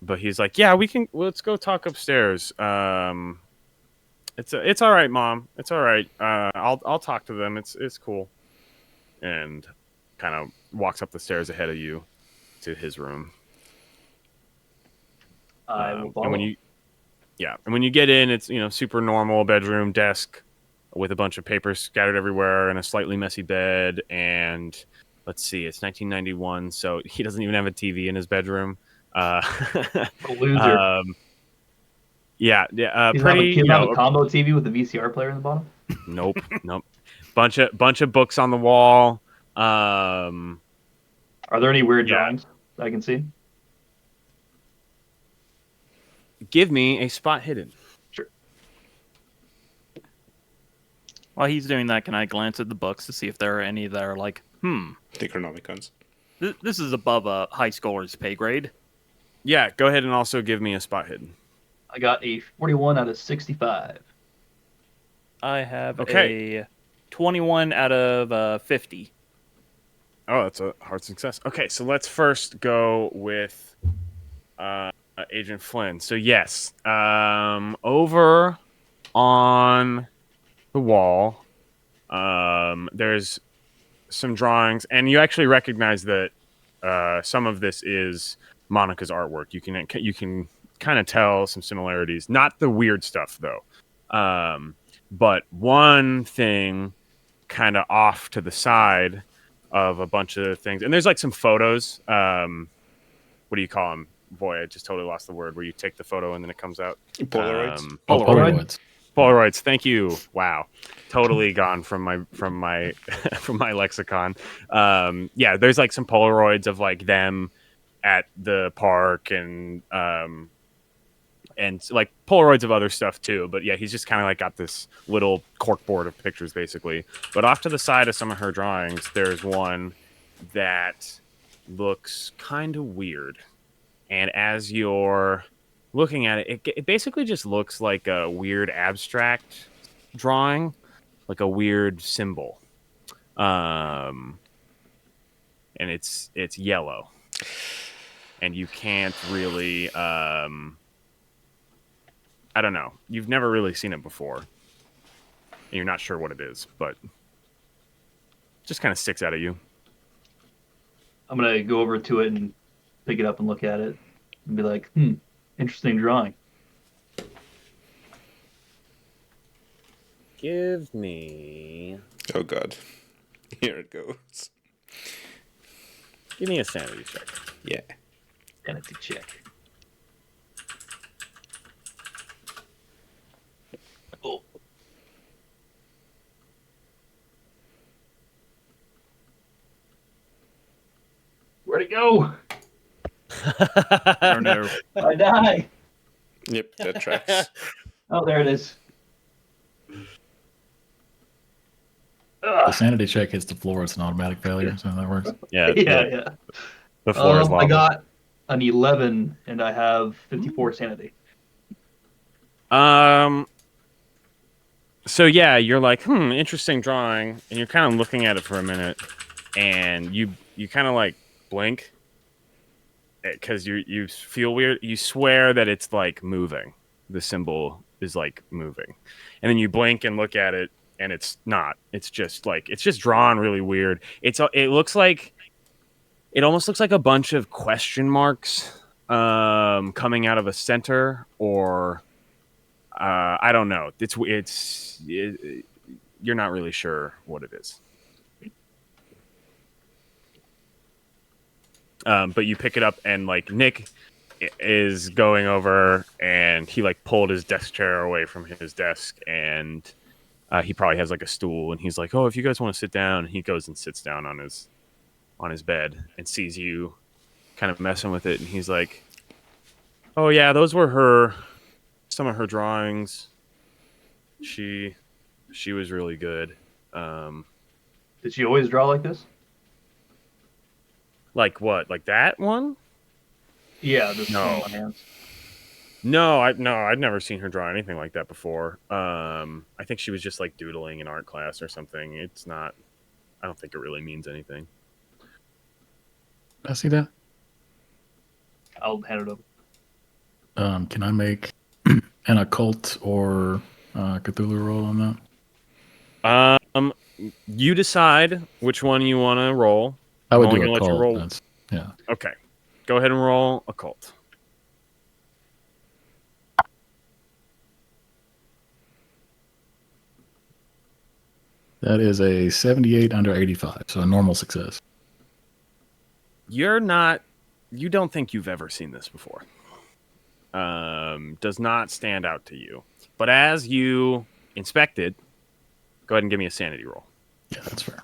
But he's like, yeah, let's go talk upstairs. It's all right, Mom. It's all right. I'll talk to them. It's cool. And kind of walks up the stairs ahead of you to his room. I will follow. And when you get in, it's super normal bedroom, desk with a bunch of papers scattered everywhere and a slightly messy bed. And let's see, it's 1991, so he doesn't even have a TV in his bedroom. A loser. Yeah. He's Pretty. not have a combo TV with a VCR player in the bottom. Nope. Bunch of books on the wall. Are there any weird drawings I can see? Give me a spot hidden. Sure. While he's doing that, can I glance at the books to see if there are any that are like, The Necronomicons. This is above a high schooler's pay grade. Yeah, go ahead and also give me a spot hidden. I got a 41 out of 65. I have a 21 out of 50. Oh, that's a hard success. Okay, so let's first go with Agent Flynn. So yes, over on the wall, there's some drawings, and you actually recognize that some of this is Monica's artwork. You can kind of tell some similarities. Not the weird stuff though, but one thing kind of off to the side of a bunch of things, and there's like some photos. What do you call them? Boy, I just totally lost the word. Where you take the photo and then it comes out. Polaroids. Polaroids. Polaroids. Thank you. Wow, totally gone from my from my lexicon. Yeah, there's like some Polaroids of like them at the park and like Polaroids of other stuff too. But yeah, he's just kind of like got this little corkboard of pictures basically. But off to the side of some of her drawings, there's one that looks kind of weird. And as you're looking at it, it basically just looks like a weird abstract drawing, like a weird symbol. And it's yellow. And you can't really I don't know. You've never really seen it before. And you're not sure what it is, but it just kind of sticks out at you. I'm going to go over to it and pick it up and look at it and be like, interesting drawing. Give me... Oh, God. Here it goes. Give me a sanity check. Yeah. Sanity check. Oh. Where'd it go? Oh no. I die. Yep, that tracks. Oh, there it is. The sanity check hits the floor. It's an automatic failure, so that works. Yeah. Yeah. The floor is lava. I got an 11, and I have 54 sanity. So yeah, you're like, interesting drawing, and you're kind of looking at it for a minute, and you kind of like blink because you feel weird. You swear that it's like moving. The symbol is like moving, and then you blink and look at it, and it's not. It's just drawn really weird. It almost looks like a bunch of question marks coming out of a center, or I don't know. You're not really sure what it is. But you pick it up, and like Nick is going over, and he like pulled his desk chair away from his desk, and he probably has like a stool, and he's like, "Oh, if you guys want to sit down," and he goes and sits down on his bed and sees you kind of messing with it, and he's like, "Oh yeah, those were some of her drawings. She was really good." Did she always draw like this? Like what? Like that one? Yeah, this No. one on my hands. No, I'd never seen her draw anything like that before. I think she was just like doodling in art class or something. It's not. I don't think it really means anything. I see that. I'll hand it over. Can I make an occult or Cthulhu roll on that? You decide which one you want to roll. I I'm would only do gonna let you occult. roll. That's yeah. Okay, go ahead and roll occult. That is a 78 under 85, so a normal success. You don't think you've ever seen this before. Does not stand out to you. But as you inspect it, go ahead and give me a sanity roll. Yeah, that's fair.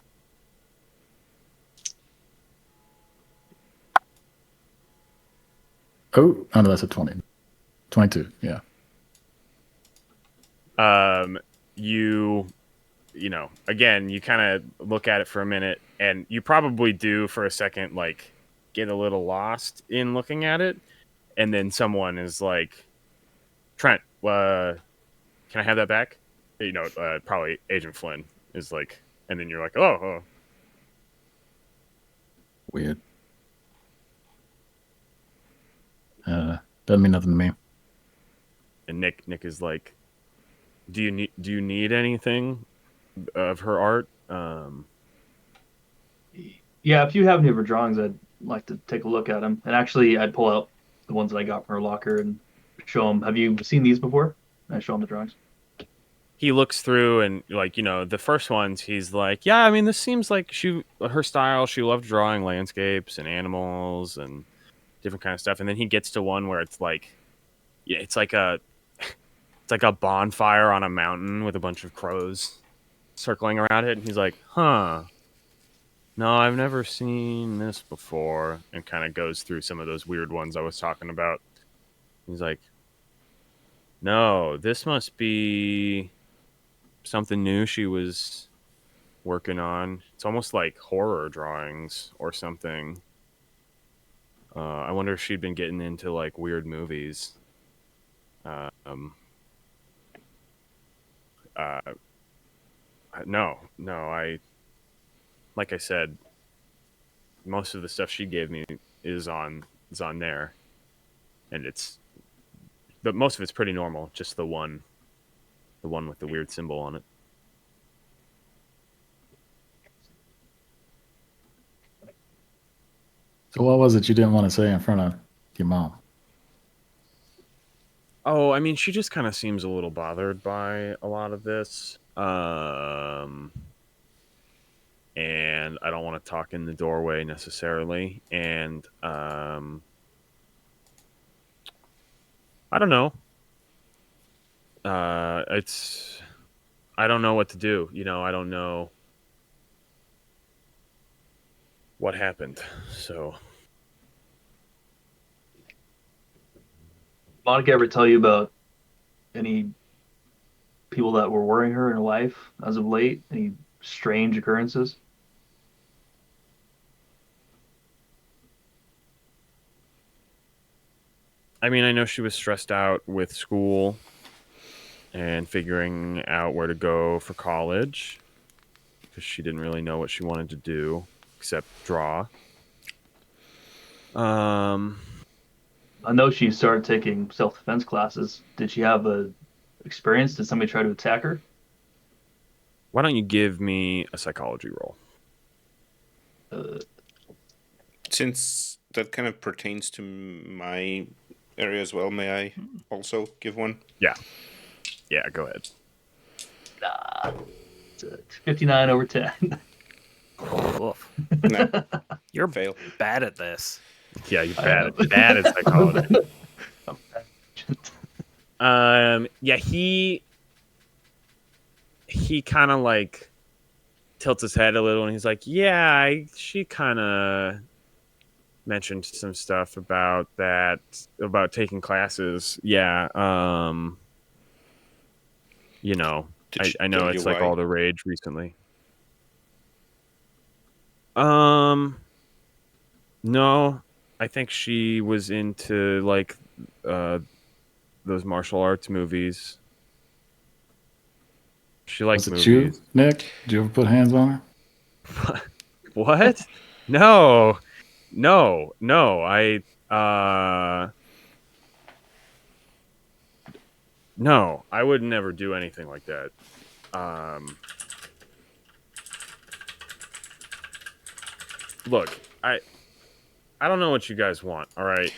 Oh, no, that's a 20. 22, yeah. Again, you kind of look at it for a minute, and you probably do for a second, like, get a little lost in looking at it, and then someone is like, Trent, can I have that back? Probably Agent Flynn is like, and then you're like, oh. Weird. Doesn't mean nothing to me. And Nick is like, do you need anything of her art? Yeah, if you have any of her drawings, I'd like to take a look at them. And actually, I'd pull out the ones that I got from her locker and show them. Have you seen these before? And I show them the drawings. He looks through and the first ones he's like, yeah, I mean, this seems like her style. She loved drawing landscapes and animals and different kind of stuff. And then he gets to one where it's like, yeah, it's like a bonfire on a mountain with a bunch of crows circling around it. And he's like, huh, no, I've never seen this before. And kind of goes through some of those weird ones I was talking about. He's like, no, this must be something new she was working on. It's almost like horror drawings or something. I wonder if she'd been getting into like weird movies. No, I like I said, most of the stuff she gave me is on there, and but most of it's pretty normal. Just the one with the weird symbol on it. So what was it you didn't want to say in front of your mom? Oh, I mean, she just kind of seems a little bothered by a lot of this. And I don't want to talk in the doorway necessarily. And I don't know. I don't know what to do. I don't know what happened. So, Monica ever tell you about any people that were worrying her in her life as of late? Any strange occurrences? I mean, I know she was stressed out with school and figuring out where to go for college because she didn't really know what she wanted to do except draw. I know she started taking self-defense classes. Did she have a experience? Did somebody try to attack her? Why don't you give me a psychology roll? Since that kind of pertains to my area as well, may I also give one? Yeah, go ahead. Nah, it's a 59 over 10. Woof. No, You're fail. bad at this. Yeah, you're bad at psychology. Yeah, he kind of like tilts his head a little, and he's like, "Yeah, she kind of mentioned some stuff about taking classes. Yeah, Did she I know tell it's you like why? all the rage recently. No, I think she was into like those martial arts movies. She Was liked it you, movies. Nick? Did you ever put hands on her? What? No, no. No, I would never do anything like that. Look, I don't know what you guys want. All right,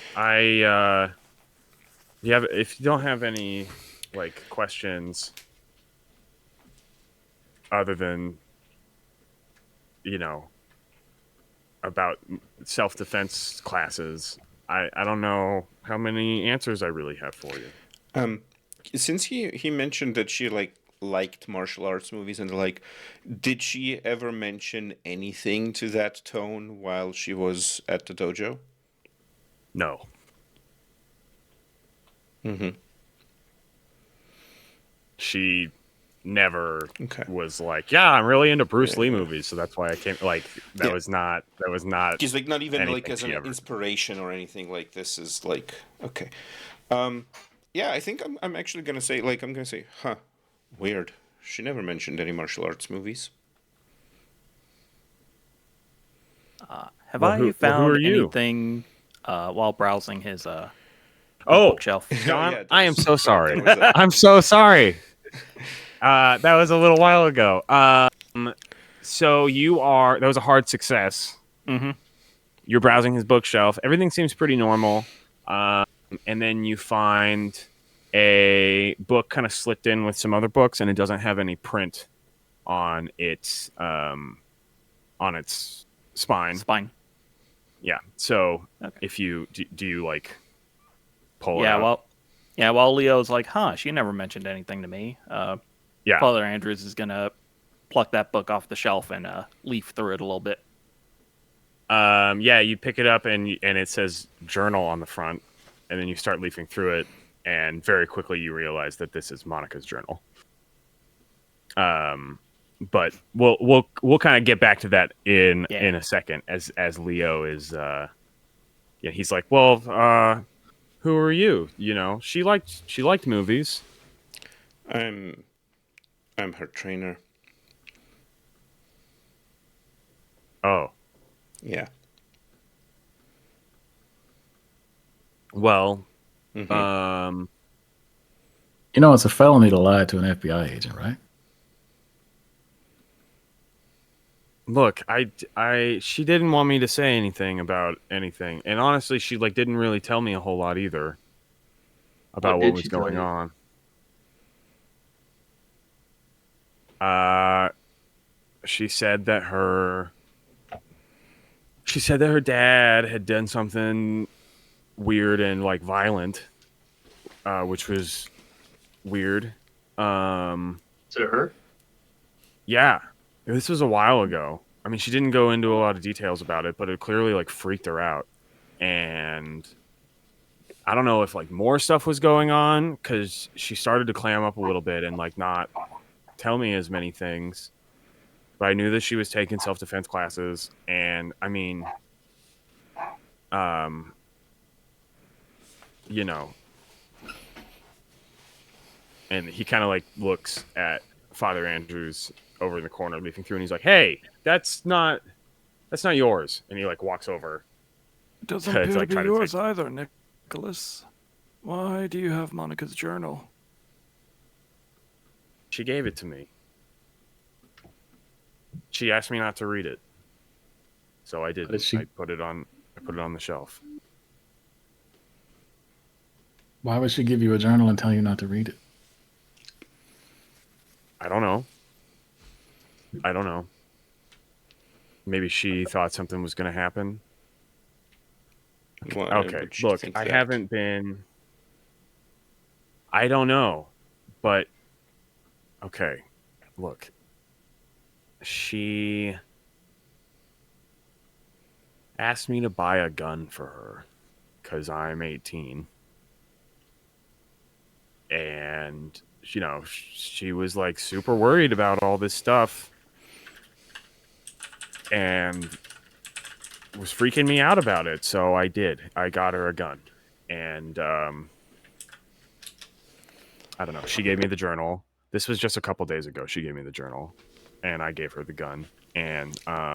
if you don't have any like questions other than about self-defense classes, I don't know how many answers I really have for you. Since he mentioned that she liked martial arts movies and did she ever mention anything to that tone while she was at the dojo? No. Mm-hmm. She never Okay. was like, yeah, I'm really into Bruce Lee movies, so that's why I came. Like that Yeah. was not She's not even anything as she an ever. inspiration or anything like this is okay. Yeah, I think I'm actually gonna say huh, weird. She never mentioned any martial arts movies. Have Well, I who are found you? anything while browsing his Oh, bookshelf? John, Yeah, I am so sorry. there was that. I'm so sorry. That was a little while ago. So that was a hard success. Mm-hmm. You're browsing his bookshelf. Everything seems pretty normal. And then you find a book kind of slipped in with some other books, and it doesn't have any print on its spine. Yeah. So Okay. if you do you like pull it Yeah, out? while Leo's like, huh, she never mentioned anything to me. Yeah. Father Andrews is gonna pluck that book off the shelf and leaf through it a little bit. Yeah, you pick it up and it says journal on the front, and then you start leafing through it, and very quickly you realize that this is Monica's journal. But we'll kind of get back to that in a second as Leo is he's like, well, who are you? She liked movies. I'm her trainer. Oh. Yeah. Well, Mm-hmm. It's a felony to lie to an FBI agent, right? look, she didn't want me to say anything about anything, and honestly, she didn't really tell me a whole lot either about what did was she tell going you? on. She said that her dad had done something weird and violent, which was weird. To her? Yeah, this was a while ago. I mean, she didn't go into a lot of details about it, but it clearly freaked her out. And I don't know if more stuff was going on because she started to clam up a little bit and not tell me as many things. But I knew that she was taking self-defense classes, and I mean, you know, and he kind of looks at Father Andrews over in the corner, leafing through, and he's like, "Hey, that's not yours." And he walks over. It doesn't to, appear to be try yours take... either, Nicholas. Why do you have Monica's journal? She gave it to me. She asked me not to read it, so I did. I put it on the shelf. Why would she give you a journal and tell you not to read it? I don't know. Maybe she thought something was going to happen. Why Okay, would she look, think I that? haven't been... I don't know, but... Okay, look. She asked me to buy a gun for her because I'm 18. And, she was super worried about all this stuff and was freaking me out about it. So I did. I got her a gun. And I don't know. She gave me the journal. This was just a couple days ago. She gave me the journal, and I gave her the gun. And I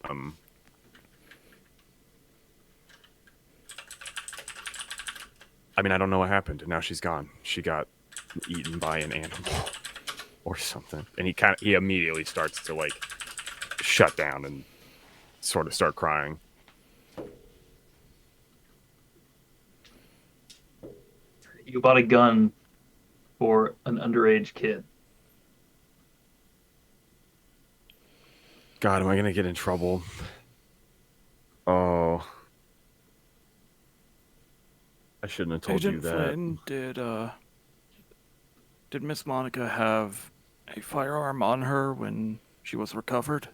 mean, I don't know what happened. Now she's gone. She got eaten by an animal or something. And he immediately starts to like shut down and sort of start crying. You bought a gun for an underage kid. God, am I gonna get in trouble? Oh, I shouldn't have told you Agent that. Flynn, did Miss Monica have a firearm on her when she was recovered?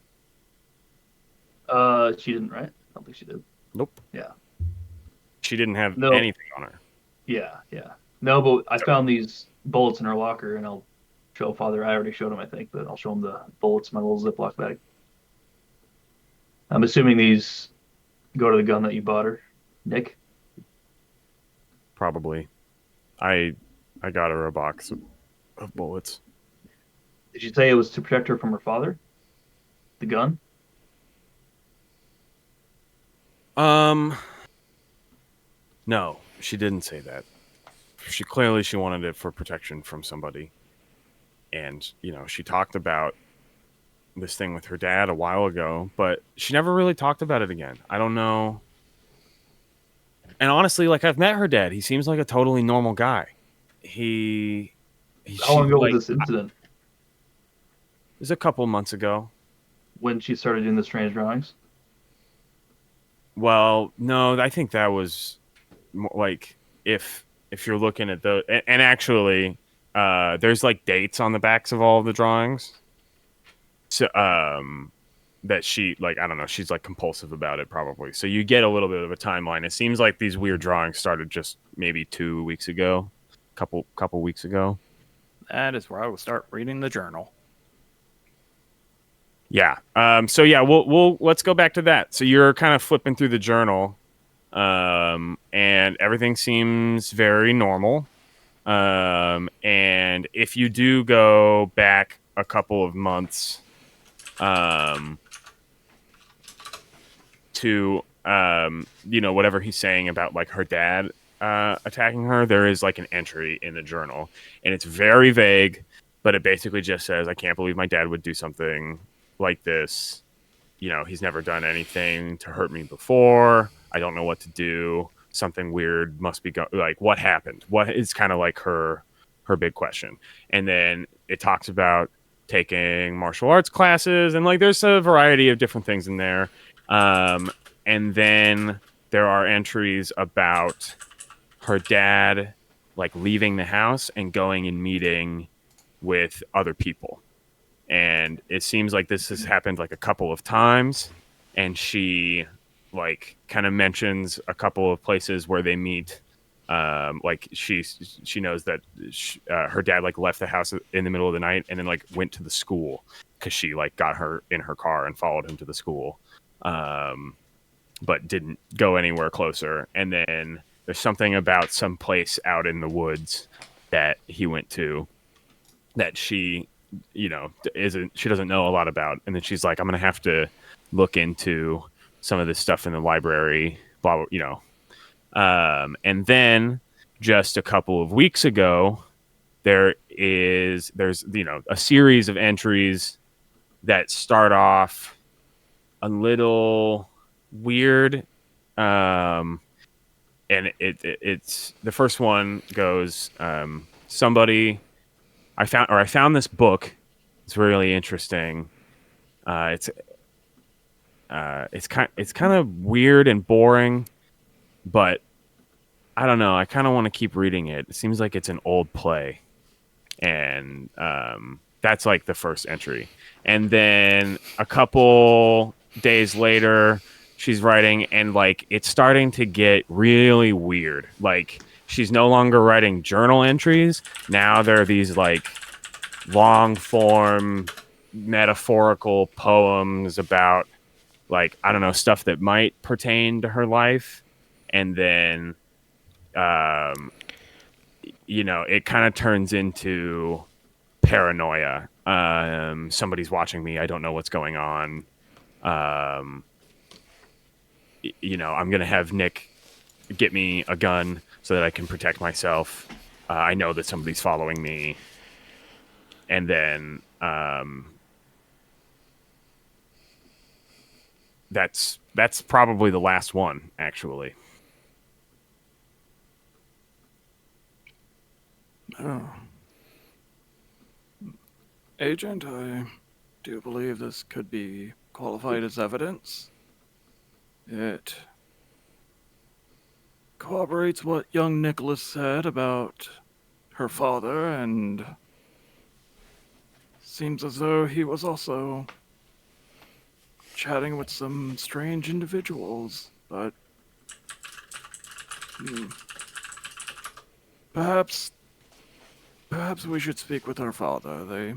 She didn't, right? I don't think she did. Nope. Yeah. She didn't have No. anything on her. Yeah. No, but I found these bullets in her locker, and I'll show Father. I already showed him, I think, but I'll show him the bullets in my little Ziploc bag. I'm assuming these go to the gun that you bought her, Nick. Probably. I got her a box of bullets. Did you say it was to protect her from her father? The gun? No, she didn't say that. She wanted it for protection from somebody. And, she talked about this thing with her dad a while ago, but she never really talked about it again. I don't know. And honestly, like, I've met her dad. He seems like a totally normal guy. How long ago was this incident? It was a couple months ago. When she started doing the strange drawings? Well, no, I think that was like if you're looking at and actually, there's like dates on the backs of all of the drawings. So, that she like, I don't know, she's like compulsive about it probably. So you get a little bit of a timeline. It seems like these weird drawings started just maybe 2 weeks ago, couple weeks ago. That is where I will start reading the journal. Yeah. So yeah, we'll let's go back to that. So you're kind of flipping through the journal, and everything seems very normal. And if you do go back a couple of months, to whatever he's saying about like her dad attacking her, there is like an entry in the journal, and it's very vague, but it basically just says, I can't believe my dad would do something like this. He's never done anything to hurt me before. I don't know what to do. Something weird must be like, what happened? What is kind of like her big question. And then it talks about taking martial arts classes, and like there's a variety of different things in there. And then there are entries about her dad like leaving the house and going and meeting with other people. And it seems like this has happened like a couple of times, and she like kind of mentions a couple of places where they meet. Like she knows that her dad like left the house in the middle of the night and then like went to the school because she like got her in her car and followed him to the school, but didn't go anywhere closer. And then there's something about some place out in the woods that he went to that she she doesn't know a lot about. And then she's like, I'm gonna have to look into some of this stuff in the library, blah blah. And then just a couple of weeks ago, there's a series of entries that start off a little weird, and it's the first one goes, somebody I found this book. It's really interesting. It's kind of weird and boring, but I don't know. I kind of want to keep reading it. It seems like it's an old play, and that's like the first entry. And then a couple days later, she's writing, and like it's starting to get really weird. Like she's no longer writing journal entries. Now there are these like long form metaphorical poems about like, I don't know, stuff that might pertain to her life. And then it kind of turns into paranoia. Somebody's watching me. I don't know what's going on. I'm going to have Nick get me a gun so that I can protect myself. I know that somebody's following me. And then that's probably the last one, actually. Oh. Agent, I do believe this could be qualified as evidence. It corroborates what young Nicholas said about her father, and seems as though he was also chatting with some strange individuals, but perhaps we should speak with her father.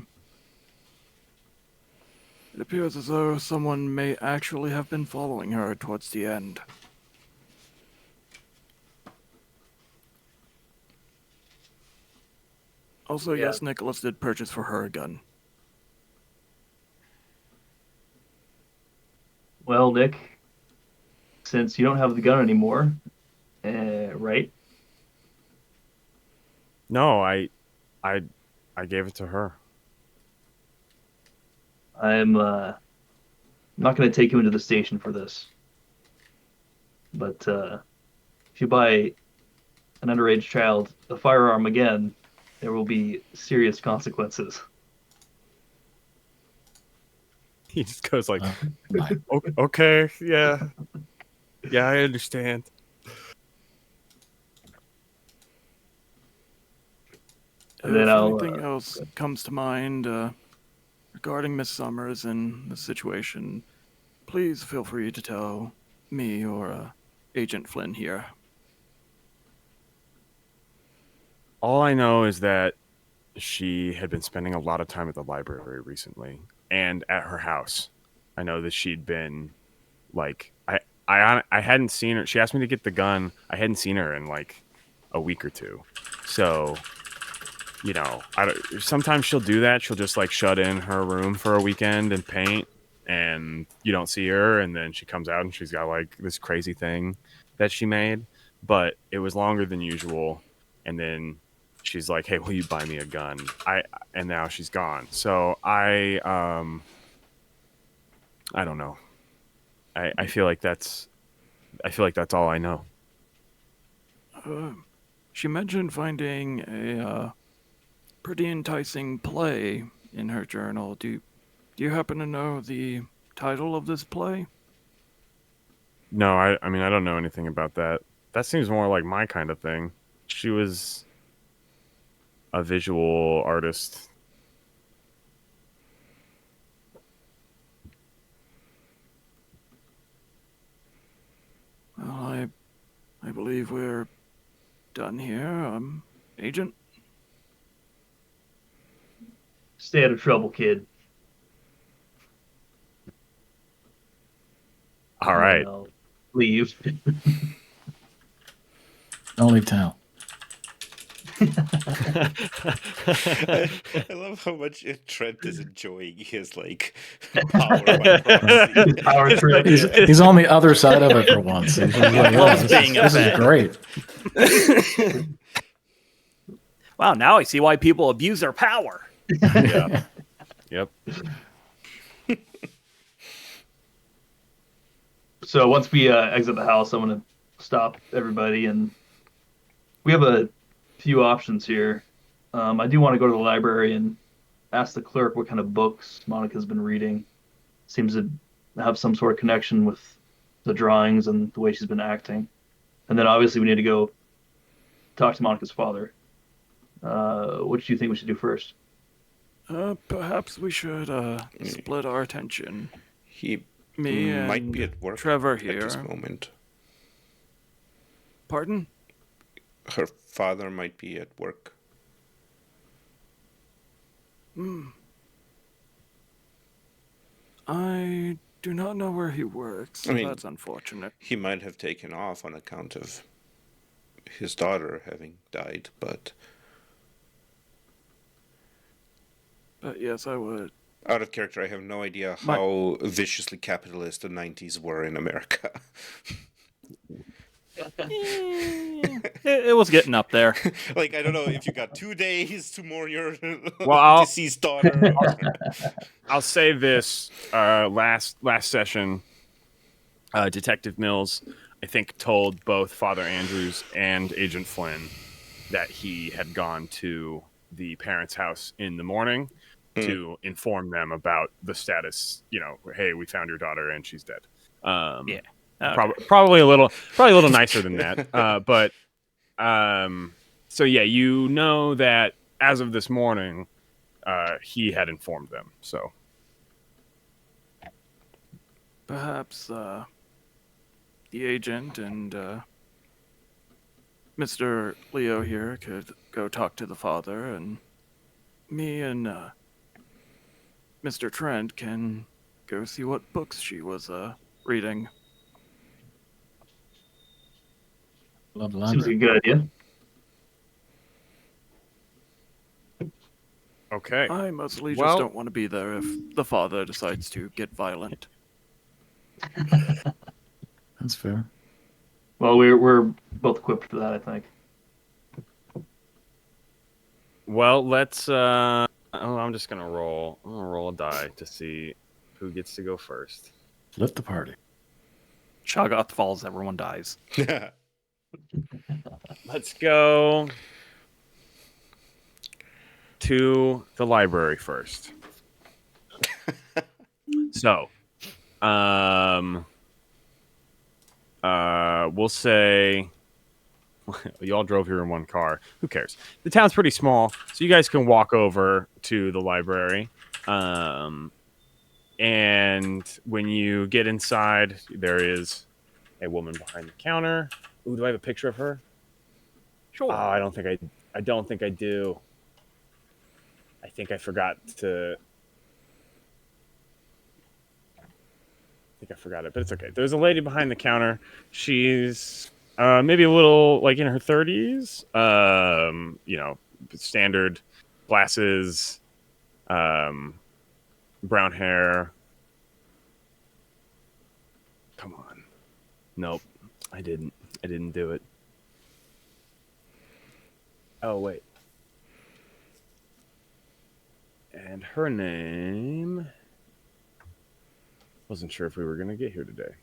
It appears as though someone may actually have been following her towards the end. Also, Yeah. yes, Nicholas did purchase for her a gun. Well, Nick, since you don't have the gun anymore, right? No, I gave it to her. I'm not going to take you into the station for this. But if you buy an underage child a firearm again, there will be serious consequences. He just goes like, My, okay, yeah, I understand. And then If I'll, anything else comes to mind regarding Miss Summers and the situation, please feel free to tell me or Agent Flynn here. All I know is that she had been spending a lot of time at the library recently and at her house. I know that she'd been like I hadn't seen her. She asked me to get the gun. I hadn't seen her in like a week or two. So, sometimes she'll do that. She'll just like shut in her room for a weekend and paint, and you don't see her, and then she comes out and she's got like this crazy thing that she made, but it was longer than usual. And then she's like, "Hey, will you buy me a gun?" And now she's gone. So I don't know. I feel like that's all I know. She mentioned finding a pretty enticing play in her journal. Do you happen to know the title of this play? No, I mean I don't know anything about that. That seems more like my kind of thing. She was a visual artist. Well, I believe we're done here. Agent? stay out of trouble, kid. All And right. then I'll leave. don't leave town. I love how much Trent is enjoying his like power by proxy. Power trip. He's on the other side of it for once. He's just like, yeah, loves this, being is, a this is Fed. great. Wow, now I see why people abuse their power. Yeah. Yep. So once we exit the house, I'm gonna stop everybody, and we have a few options here. I do want to go to the library and ask the clerk what kind of books Monica's been reading. Seems to have some sort of connection with the drawings and the way she's been acting. And then obviously we need to go talk to Monica's father. What do you think we should do first? Perhaps we should split our attention. He Me might and be at work Trevor at this here. moment. Pardon? Her father might be at work. I do not know where he works. So I mean- that's unfortunate. He might have taken off on account of his daughter having died, but Yes, I would. Out of character, I have no idea My- how viciously capitalist the 90s were in America. It was getting up there. Like, I don't know if you got 2 days to mourn your Well, deceased daughter. Or... I'll say this: last session, Detective Mills, I think, told both Father Andrews and Agent Flynn that he had gone to the parents' house in the morning to inform them about the status. You know, hey, we found your daughter and she's dead. Yeah. Okay. Probably a little nicer than that. But so yeah, you know that as of this morning, he had informed them. So Perhaps the agent and Mr. Leo here could go talk to the father, and me and Mr. Trent can go see what books she was reading. Love the Seems like library. a good idea. okay, I mostly Well- just don't want to be there if the father decides to get violent. That's fair. Well, we're both equipped for that, I think. well, let's. I'm just gonna roll. I'm gonna roll a die to see who gets to go first. Flip the party. Shoggoth falls, everyone dies. Let's go to the library first. So, we'll say y'all drove here in one car. Who cares? The town's pretty small, so you guys can walk over to the library. And when you get inside, there is a woman behind the counter. Ooh, do I have a picture of her? Sure. Oh, I don't think I do. I think I forgot to. I think I forgot it, but it's okay. There's a lady behind the counter. She's maybe a little like in her 30s. You know, standard glasses, brown hair. Come on. Nope. I didn't do it. Oh, wait. And her name... Wasn't sure if we were going to get here today.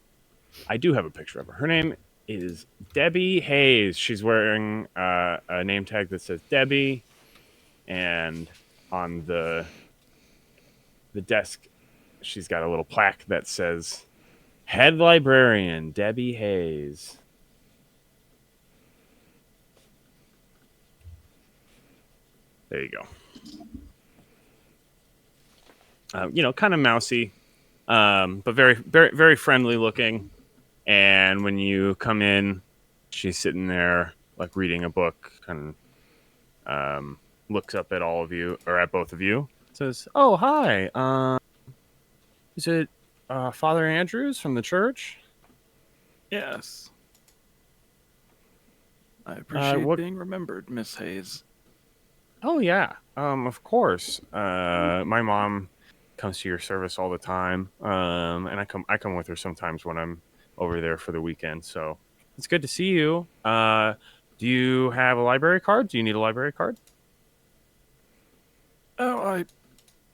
I do have a picture of her. Her name is Debbie Hayes. She's wearing a name tag that says Debbie. And on the desk, she's got a little plaque that says, Head Librarian, Debbie Hayes. There you go. You know, kind of mousy, but very, very, very friendly looking. And when you come in, she's sitting there, like reading a book, and looks up at all of you, or at both of you. Says, "Oh, hi. Is it Father Andrews from the church?" Yes. I appreciate what- being remembered, Miss Hayes. Oh yeah, of course. My mom comes to your service all the time, and I come with her sometimes when I'm over there for the weekend. So it's good to see you. Do you have a library card? Do you need a library card? Oh,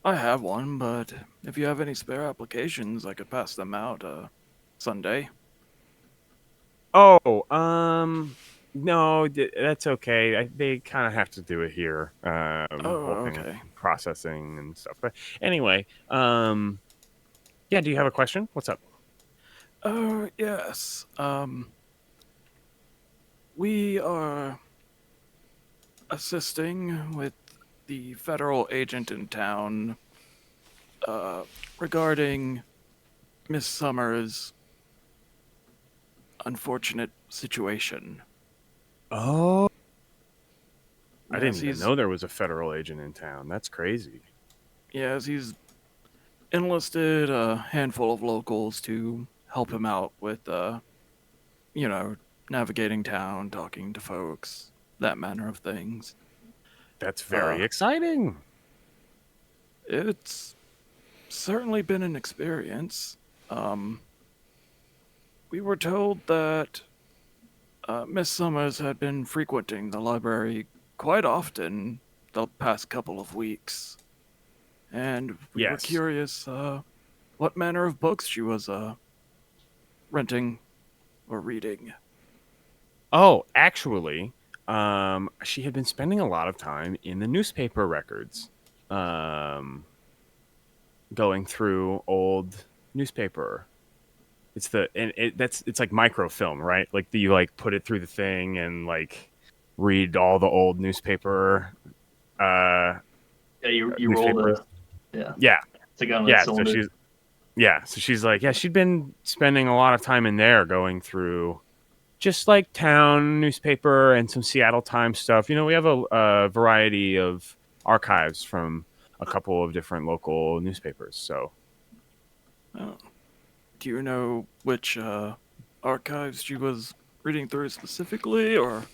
I have one, but if you have any spare applications, I could pass them out Sunday. Oh, no, that's okay. They kind of have to do it here. Whole thing with Okay. processing and stuff. But anyway, yeah. Do you have a question? What's up? Oh, yes. We are assisting with the federal agent in town regarding Miss Summers' unfortunate situation. Oh, I Yes, didn't even he's- know there was a federal agent in town. That's crazy. Yes, he's enlisted a handful of locals to help him out with, navigating town, talking to folks, that manner of things. That's very exciting. It's certainly been an experience. We were told that Miss Summers had been frequenting the library quite often the past couple of weeks, and we were Yes. curious what manner of books she was renting or reading. Oh, actually, she had been spending a lot of time in the newspaper records, going through old newspaper. It's like microfilm, right? Like you like put it through the thing and like read all the old newspaper. Uh, Yeah, you roll newspapers. yeah. Yeah, It's like on that yeah. So cylinder. she's like, yeah, she'd been spending a lot of time in there going through just like town newspaper and some Seattle Times stuff. You know, we have a variety of archives from a couple of different local newspapers. So, Oh. Do you know which archives she was reading through specifically, or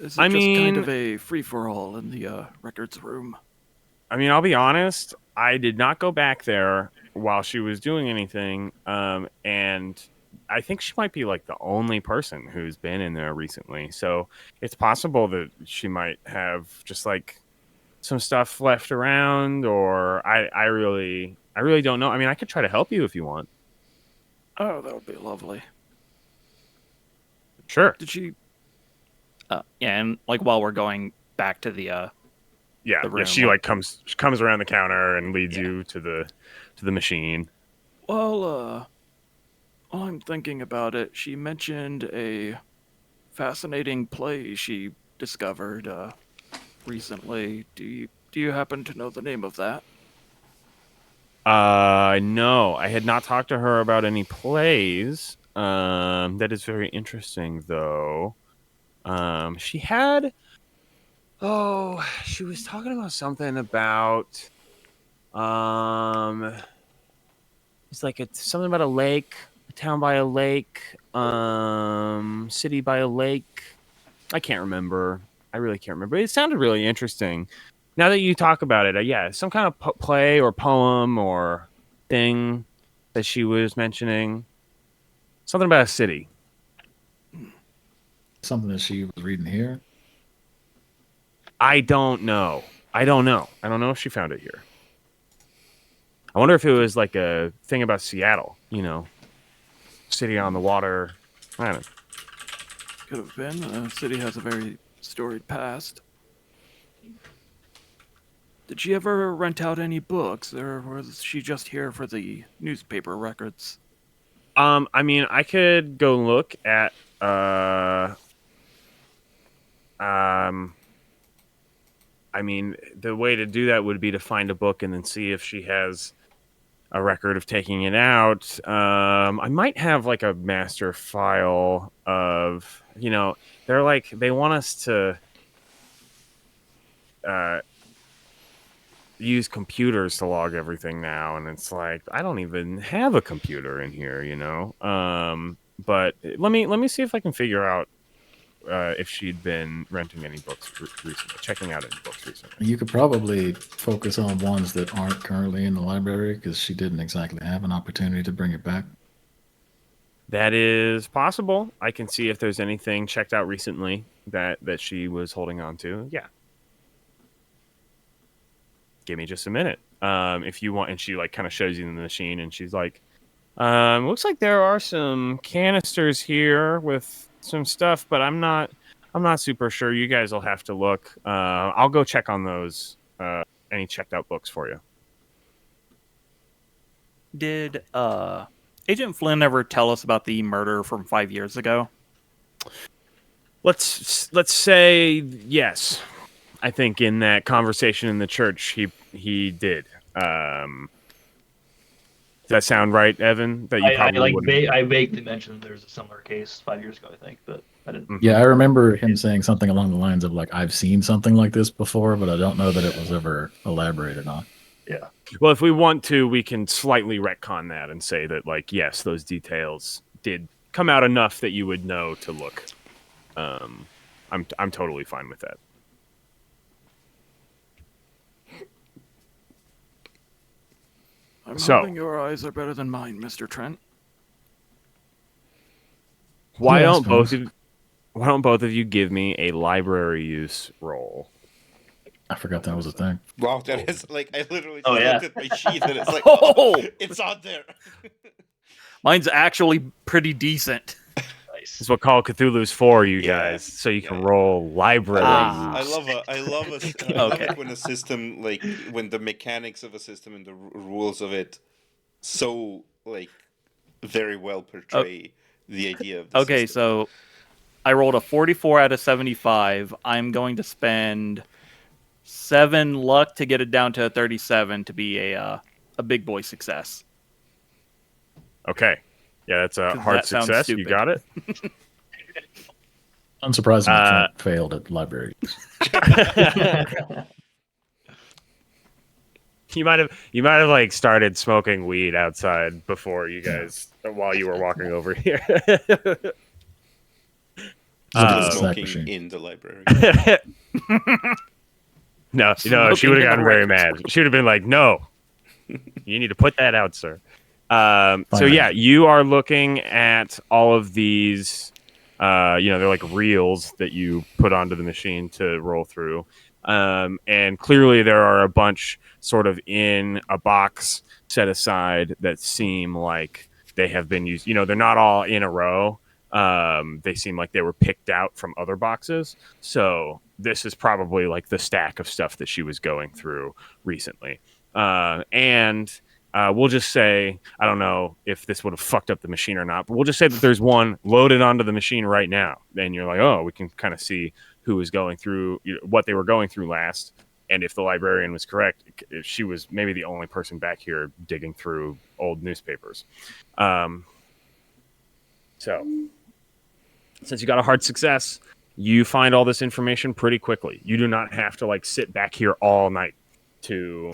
is I it just kind of mean, a free-for-all in the records room? I'll be honest. I did not go back there while she was doing anything, and I think she might be like the only person who's been in there recently. So it's possible that she might have just like some stuff left around, or I really don't know. I mean, I could try to help you if you want. Oh, that would be lovely. Sure. Did she? Yeah, and like while we're going back to the Yeah, the yeah. room, She like comes around the counter and leads Yeah. you to the machine. Well, while I'm thinking about it, she mentioned a fascinating play she discovered recently. Do you happen to know the name of that? No, I had not talked to her about any plays. That is very interesting, though. She had. Oh, she was talking about something about. Um, it's like it's something about a lake, a town by a lake, city by a lake. I can't remember. I really can't remember. It sounded really interesting. Now that you talk about it, yeah, some kind of play or poem or thing that she was mentioning. Something about a city. Something that she was reading here. I don't know. I don't know. I don't know if she found it here. I wonder if it was like a thing about Seattle, you know, city on the water. I don't know. Could have been. The city has a very storied past. Did she ever rent out any books, or was she just here for the newspaper records? I mean, I could go look at I mean, the way to do that would be to find a book and then see if she has a record of taking it out. I might have like a master file of, you know, they're like they want us to uh, use computers to log everything now, and it's like I don't even have a computer in here, you know. But let me see if I can figure out if she'd been renting any books recently, checking out any books recently. You could probably focus on ones that aren't currently in the library because she didn't exactly have an opportunity to bring it back. That is possible. I can see if there's anything checked out recently that she was holding on to. Yeah. Give me just a minute. If you want, and she like kind of shows you in the machine, and she's like, looks like there are some canisters here with some stuff, but I'm not super sure. You guys will have to look. I'll go check on those. Any checked out books for you. did Agent Flynn ever tell us about the murder from 5 years ago? Let's say yes. I think in that conversation in the church, he did. Does that sound right, Evan? That you probably wouldn't. I vaguely mentioned there's a similar case 5 years ago, I think, but I didn't. Yeah, I remember him saying something along the lines of like, "I've seen something like this before, but I don't know that it was ever elaborated on." Yeah. Well, if we want to, we can slightly retcon that and say that, like, yes, those details did come out enough that you would know to look. I'm totally fine with that. I'm So- hoping your eyes are better than mine, Mr. Trent. Why Yeah, I don't both suppose. of Why don't both of you give me a library use roll? I forgot that was a thing. Wow, that is like I literally just Oh, yeah. looked at my sheet and it's like, Oh! it's on there. Mine's actually pretty decent. Nice. This is what Call of Cthulhu's for, you Yeah. guys, so you can Yeah. roll library Ah. I use. love I love Okay. it when a system when the mechanics of a system and the rules of it so very well portray the idea of the Okay, system. so I rolled a 44 out of 75. I'm going to spend 7 luck to get it down to a 37 to be a big boy success. Okay. Yeah, that's a 'Cause hard that sounds success. You stupid. got it. Unsurprisingly, Trent failed at library. You might have like started smoking weed outside before you guys while you were walking over here. Look at The the snack smoking machine. in the library. No, Smoking she would in have the gotten very records mad. She would have been like, "No, you need to put that out, sir." So Fine. yeah, you are looking at all of these. They're like reels that you put onto the machine to roll through, and clearly there are a bunch sort of in a box set aside that seem like they have been used. You know, they're not all in a row. They seem like they were picked out from other boxes. So this is probably like the stack of stuff that she was going through recently. And we'll just say, I don't know if this would have fucked up the machine or not, but we'll just say that there's one loaded onto the machine right now. And you're like, oh, we can kind of see who was going through, what they were going through last. And if the librarian was correct, she was maybe the only person back here digging through old newspapers. So since you got a hard success, you find all this information pretty quickly. You do not have to like sit back here all night to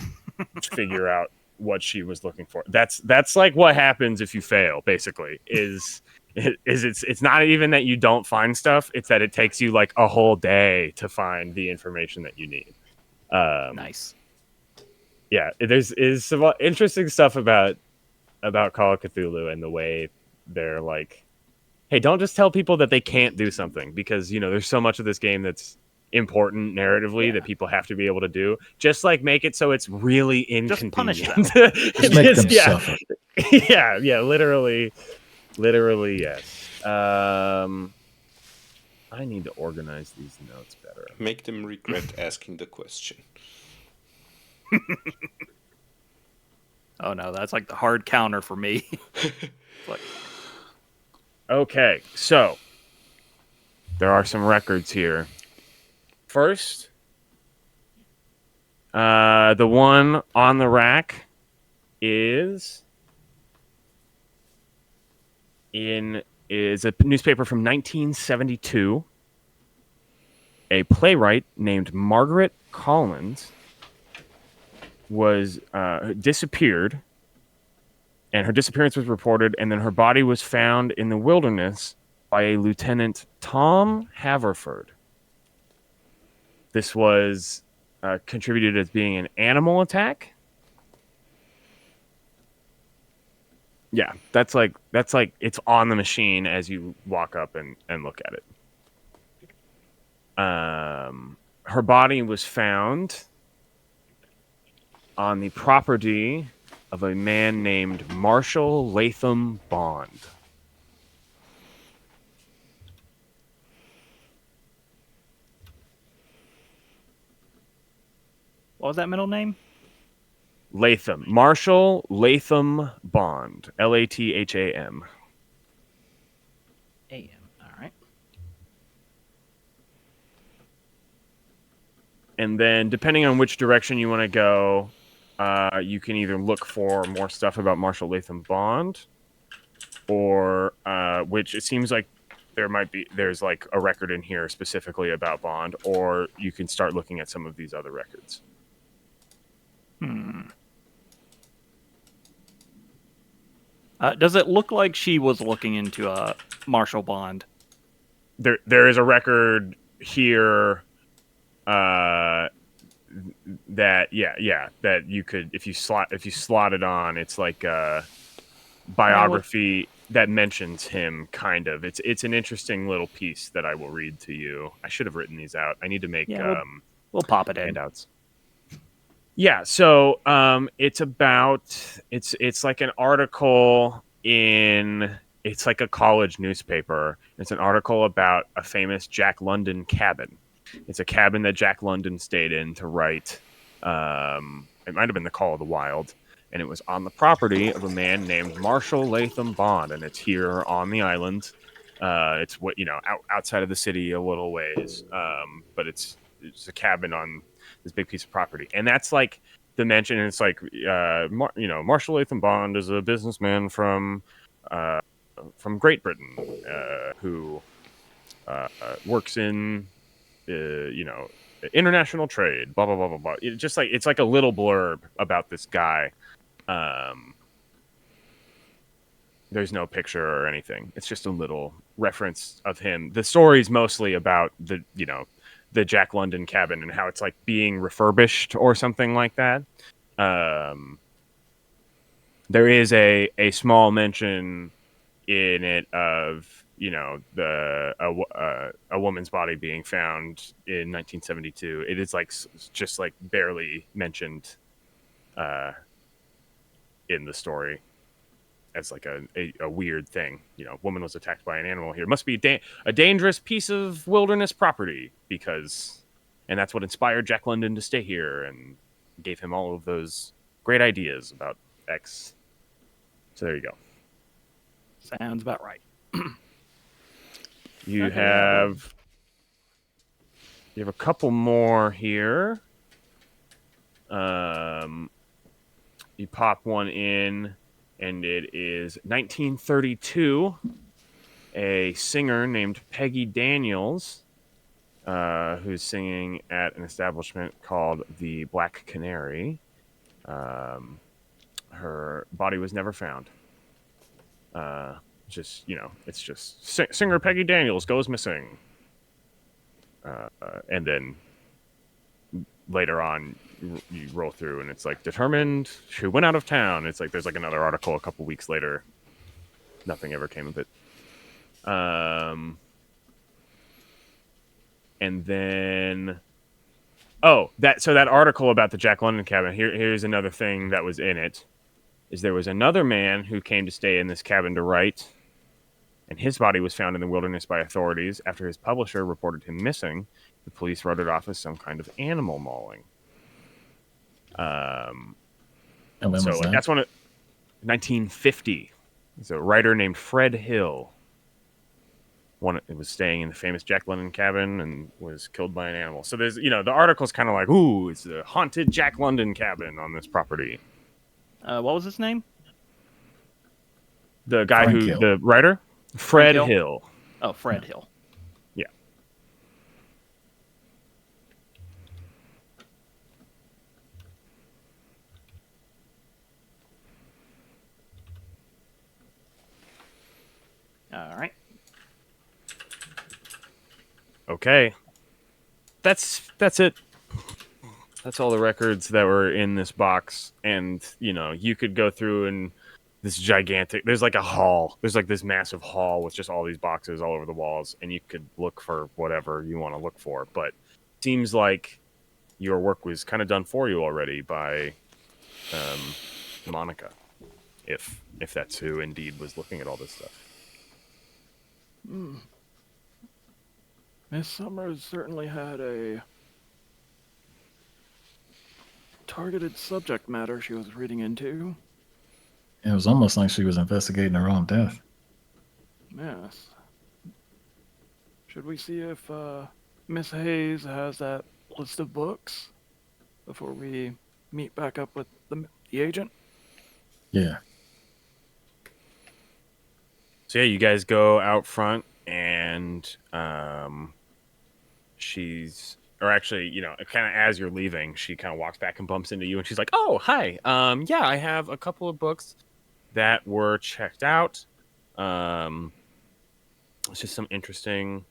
figure out what she was looking for. That's like what happens if you fail, basically. It's not even that you don't find stuff, it's that it takes you like a whole day to find the information that you need. Nice. Yeah, is some interesting stuff about Call of Cthulhu and the way they're like, hey, don't just tell people that they can't do something, because there's so much of this game that's important narratively that people have to be able to do. Just like make it so it's really Just punish inconvenient. them. Just make them suffer. yeah, literally yes. I need to organize these notes better. Make them regret asking the question. Oh no, that's like the hard counter for me. Like, Okay, so there are some records here. First, the one on the rack is a newspaper from 1972. A playwright named Margaret Collins was disappeared, and her disappearance was reported, and then her body was found in the wilderness by a Lieutenant Tom Haverford. This was contributed as being an animal attack. Yeah, that's like it's on the machine as you walk up and look at it. Her body was found on the property of a man named Marshall Latham Bond. what was that middle name? Latham. Marshall Latham Bond. Latham. AM. All right. And then, depending on which direction you want to go, you can either look for more stuff about Marshall Latham Bond, or which it seems like there's like a record in here specifically about Bond, or you can start looking at some of these other records. Does it look like she was looking into Marshall Bond? There is a record here that that you could if you slot it on, it's like a biography that mentions him. Kind of, it's an interesting little piece that I will read to you. I should have written these out. I need to make We'll pop it in. handouts. Yeah, so it's like an article it's like a college newspaper. It's an article about a famous Jack London cabin. It's a cabin that Jack London stayed in to write. It might have been The Call of the Wild, and it was on the property of a man named Marshall Latham Bond, and it's here on the island. It's outside of the city a little ways, but it's a cabin on this big piece of property, and that's like the mention. And it's like Marshall Latham Bond is a businessman from Great Britain who works in international trade. Blah blah blah blah blah. It's like a little blurb about this guy. There's no picture or anything. It's just a little reference of him. The story's mostly about the Jack London cabin and how it's like being refurbished or something like that. There is a small mention in it of a woman's body being found in 1972. It is like just like barely mentioned in the story as like a weird thing. Woman was attacked by an animal here. Must be a dangerous piece of wilderness property and that's what inspired Jack London to stay here and gave him all of those great ideas about X. So there you go. Sounds about right. You have a couple more here. You pop one in, and it is 1932. A singer named Peggy Daniels, who's singing at an establishment called the Black Canary. Her body was never found. It's just singer Peggy Daniels goes missing. And then later on, you roll through and it's like determined she went out of town. It's like there's like another article a couple weeks later. Nothing ever came of it. And then that article about the Jack London cabin. Here's another thing that was in it. Is there was another man who came to stay in this cabin to write, and his body was found in the wilderness by authorities after his publisher reported him missing. The police wrote it off as some kind of animal mauling. And when was that? That's 1950. There's a writer named Fred Hill. It was staying in the famous Jack London cabin and was killed by an animal. So there's, the article's kind of like, ooh, it's a haunted Jack London cabin on this property. What was his name? The guy the writer? Fred Hill. Oh, Fred Hill. Yeah. All right. Okay. That's it. That's all the records that were in this box. And, you could go through and this gigantic, there's like a hall. There's like this massive hall with just all these boxes all over the walls. And you could look for whatever you want to look for. But it seems like your work was kind of done for you already by Monica. If that's who indeed was looking at all this stuff. Miss Summers certainly had a targeted subject matter she was reading into. It was almost like she was investigating her own death. Yes. Should we see if Miss Hayes has that list of books before we meet back up with the agent? Yeah. So yeah, you guys go out front and she's, or actually, kind of as you're leaving, she kind of walks back and bumps into you and she's like, oh, hi. Yeah, I have a couple of books that were checked out. It's just some interesting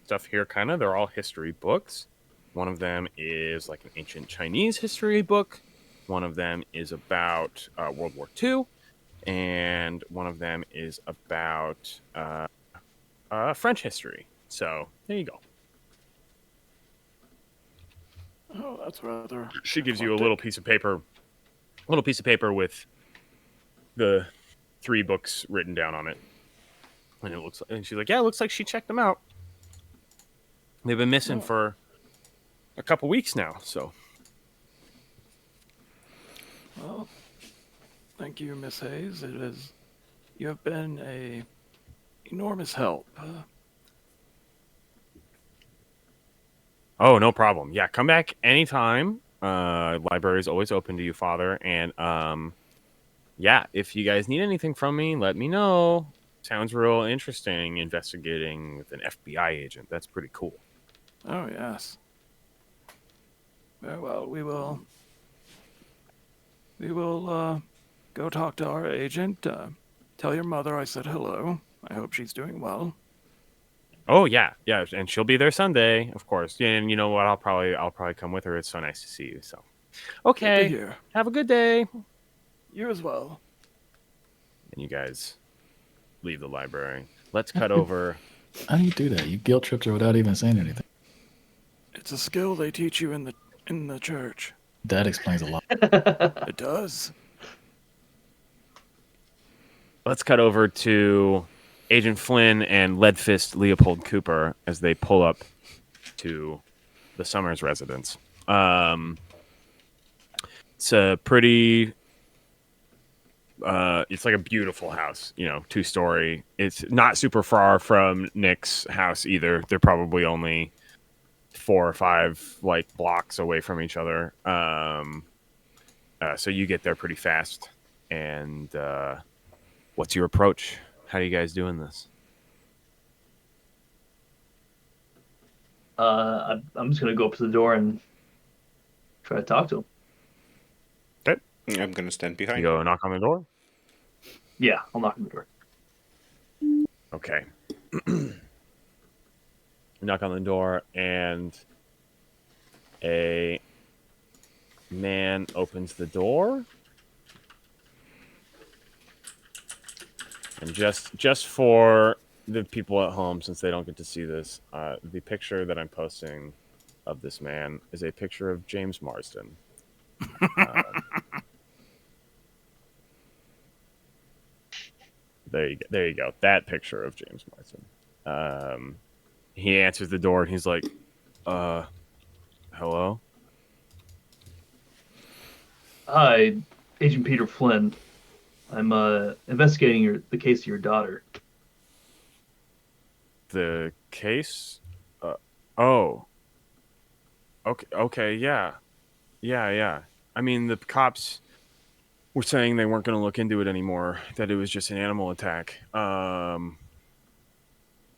stuff here, kind of. They're all history books. One of them is like an ancient Chinese history book. One of them is about World War II, and one of them is about French history. So there you go. Oh, that's rather. She gives you a eclectic. little piece of paper with the 3 books written down on it, and she's like, "Yeah, it looks like she checked them out. They've been missing Oh. for a couple weeks now." So Well, thank you, Miss Hayes. You have been a enormous help. oh, no problem. Yeah, come back anytime. Library is always open to you, Father. And yeah, if you guys need anything from me, let me know. Sounds real interesting. Investigating with an FBI agent. That's pretty cool. Oh yes. Very well. We will. Go talk to our agent. Tell your mother I said hello. I hope she's doing well. Oh yeah, yeah, and she'll be there Sunday, of course. And you know what? I'll probably come with her. It's so nice to see you. So, Good to okay, hear. have a good day. You as well. And you guys leave the library. Let's cut over. How do you do that? You guilt tripped her without even saying anything. It's a skill they teach you in the church. That explains a lot. It does. Let's cut over to Agent Flynn and Leadfist Leopold Cooper as they pull up to the Summers residence. It's a pretty. It's like a beautiful house, 2-story. It's not super far from Nick's house either. They're probably only 4 or 5 like blocks away from each other. So you get there pretty fast. And what's your approach? How are you guys doing this? I'm just gonna go up to the door and try to talk to him. Okay. I'm gonna stand You behind. go knock on the door. Yeah, I'll knock on the door. Okay. You knock on the door, and a man opens the door. And just for the people at home, since they don't get to see this, the picture that I'm posting of this man is a picture of James Marsden. There you go. That picture of James Marsden. He answers the door and he's like, hello? Hi, Agent Peter Flynn. I'm investigating the case of your daughter. The case? Oh. Okay, yeah. Yeah. I mean, the cops were saying they weren't going to look into it anymore, that it was just an animal attack.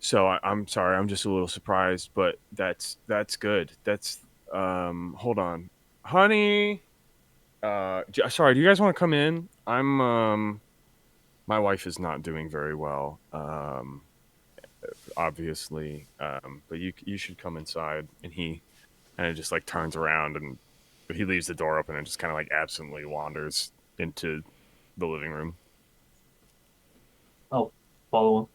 So I'm sorry, I'm just a little surprised, but that's good. Hold on. Honey, sorry, do you guys want to come in? My wife is not doing very well, obviously, but you should come inside. And he kind of just like turns around and he leaves the door open and just kind of like absently wanders into the living room. I'll follow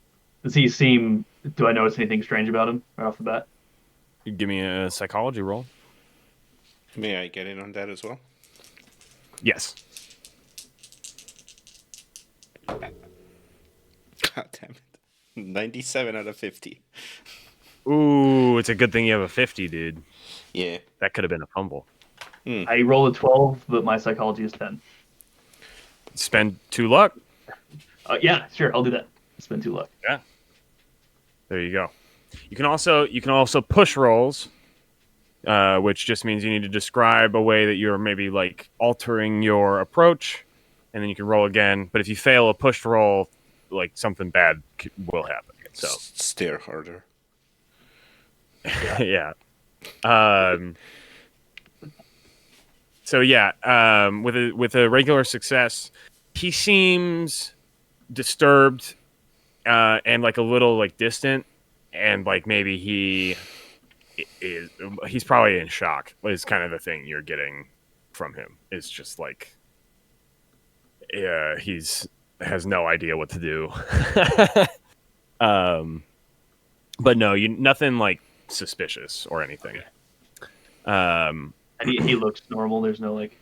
him. Do I notice anything strange about him right off the bat? You give me a psychology roll. May I get in on that as well? Yes. God damn it. 97 out of 50. Ooh, it's a good thing you have a 50, dude. Yeah. That could have been a fumble. I rolled a 12, but my psychology is 10. Spend 2 luck. Yeah, sure, I'll do that. Spend 2 luck. Yeah. There you go. You can also push rolls, which just means you need to describe a way that you're maybe like altering your approach, and then you can roll again. But if you fail a pushed roll, like something bad will happen. So Stare harder. yeah. So yeah, with a regular success, he seems disturbed and like a little like distant, and like maybe he is he's probably in shock. Is kind of the thing you're getting from him. Is just like, yeah, he's has no idea what to do. But no, nothing like suspicious or anything. And he looks normal. There's no like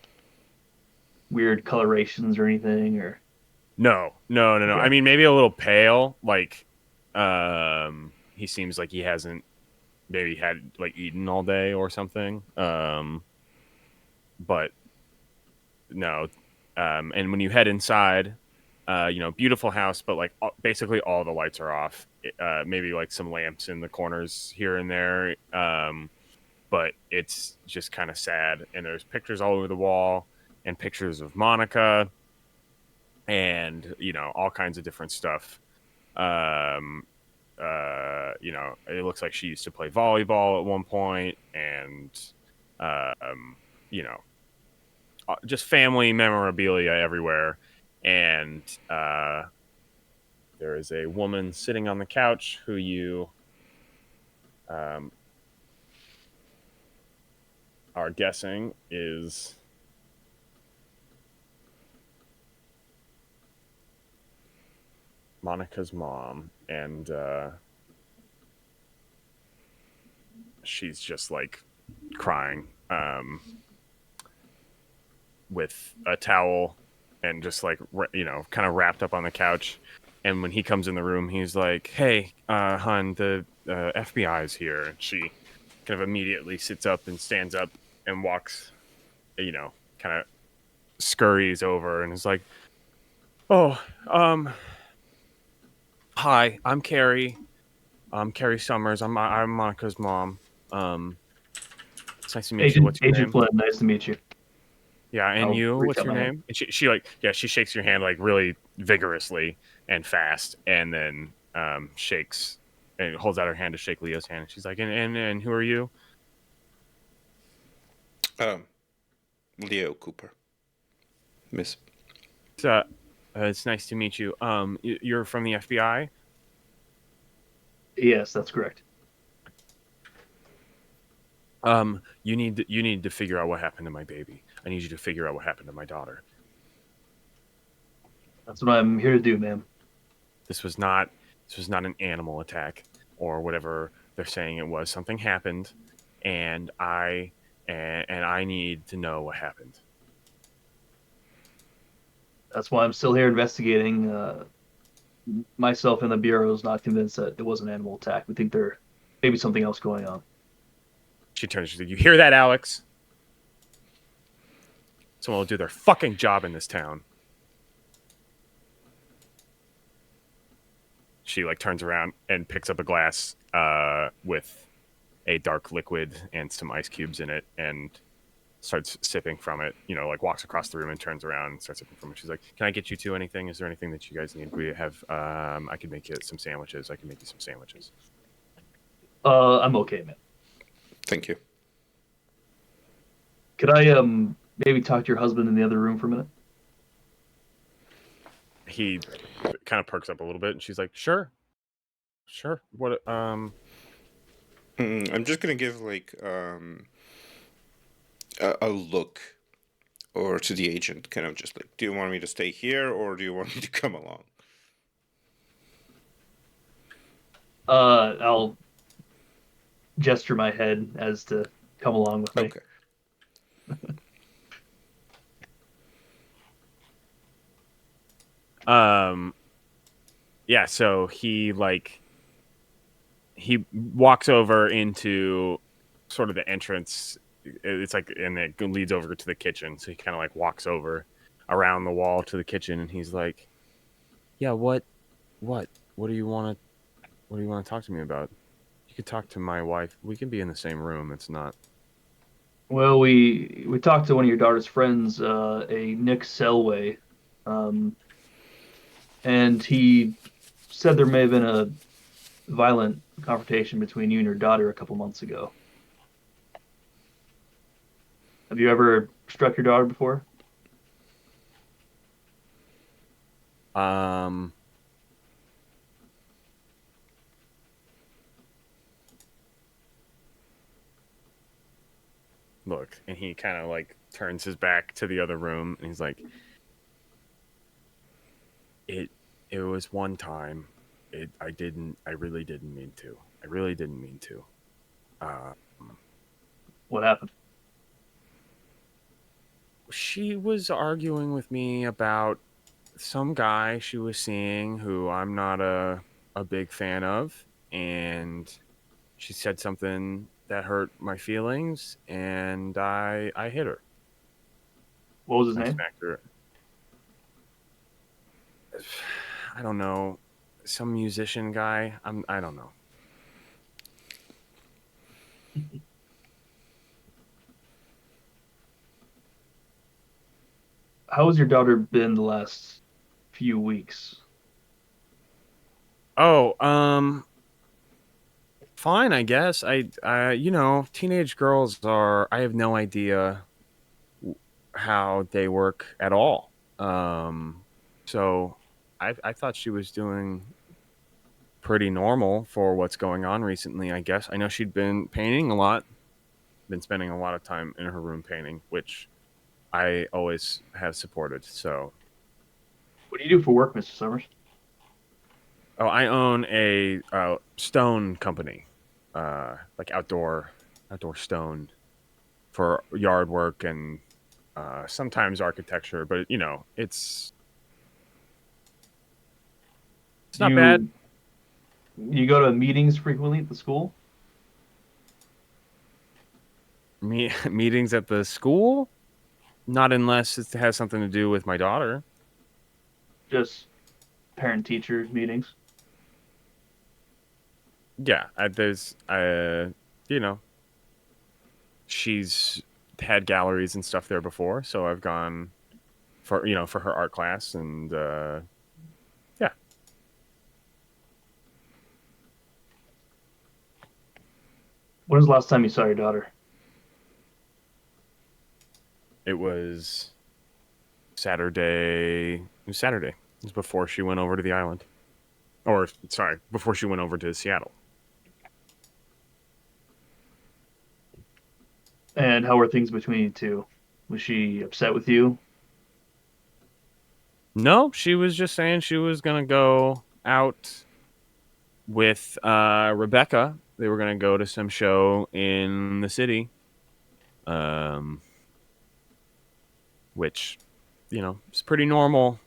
weird colorations or anything, or No. Okay. I mean, maybe a little pale. Like, he seems like he hasn't maybe had like eaten all day or something. But no. And when you head inside, beautiful house, but like basically all the lights are off. Maybe like some lamps in the corners here and there. But it's just kind of sad. And there's pictures all over the wall and pictures of Monica and, all kinds of different stuff. It looks like she used to play volleyball at one point and, you know, just family memorabilia everywhere. And there is a woman sitting on the couch who you are guessing is Monica's mom. And she's just like crying with a towel and just like, kind of wrapped up on the couch. And when he comes in the room, he's like, "Hey, hon, the FBI is here." And she kind of immediately sits up and stands up and walks, kind of scurries over and is like, "Oh, hi, I'm Carrie. I'm Carrie Summers. I'm Monica's mom. It's nice to meet you. What's your Agent name?" Flynn, nice to meet you. Yeah, and I'll you, reach what's out your my hand. name? And she shakes your hand like really vigorously and fast, and then shakes and holds out her hand to shake Leo's hand. And she's like, and who are you? Leo Cooper. Miss. It's nice to meet you. You're from the FBI? Yes, that's correct. You need to figure out what happened to my baby. I need you to figure out what happened to my daughter. That's what I'm here to do, ma'am. This was not an animal attack or whatever they're saying it was. Something happened, and I need to know what happened. That's why I'm still here investigating. Myself and the Bureau is not convinced that it was an animal attack. We think there may be something else going on. She turns. She's like, "You hear that, Alex? Someone will do their fucking job in this town." She like turns around and picks up a glass with a dark liquid and some ice cubes in it and starts sipping from it. Like walks across the room and turns around and starts sipping from it. She's like, "Can I get you two anything? Is there anything that you guys need? We have. I can make you some sandwiches. I can make you some sandwiches." I'm okay, man. Thank you. Could I maybe talk to your husband in the other room for a minute? He kind of perks up a little bit, and she's like, "Sure. What? I'm just gonna give like a look or to the agent, kind of just like, do you want me to stay here or do you want me to come along? I'll gesture my head as to come along with me. Okay. Yeah, so he walks over into sort of the entrance. It's like, and it leads over to the kitchen. So he kind of like walks over around the wall to the kitchen, and he's like, "Yeah, what do you want to talk to me about? You could talk to my wife. We can be in the same room. It's not." Well, we talked to one of your daughter's friends, a Nick Selway, and he said there may have been a violent confrontation between you and your daughter a couple months ago. Have you ever struck your daughter before? look, and he kind of like turns his back to the other room, and he's like, it was one time. I really didn't mean to. I really didn't mean to. Uh, What happened? she was arguing with me about some guy she was seeing who I'm not a big fan of, and she said something that hurt my feelings, and I hit her. What was his I name? smacked her. I don't know, some musician guy. I don't know. How has your daughter been the last few weeks? Oh, fine, I guess. Teenage girls are. I have no idea how they work at all. So I thought she was doing pretty normal for what's going on recently, I guess. I know she'd been painting a lot, been spending a lot of time in her room painting, which I always have supported. So, What do you do for work, Mr. Summers? oh, I own a stone company, like outdoor stone for yard work and sometimes architecture. But it's not bad. You you go to meetings frequently at the school? Meetings at the school, not unless it has something to do with my daughter. Just parent-teacher meetings? Yeah, there's you know, she's had galleries and stuff there before, so I've gone for her art class, and yeah, When was the last time you saw your daughter? it was Saturday. It was Saturday. It was before she went over to the island, or sorry, before she went over to Seattle. And how were things between you two? Was she upset with you? No, she was just saying she was gonna go out with Rebecca. They were gonna go to some show in the city, um, which is pretty normal.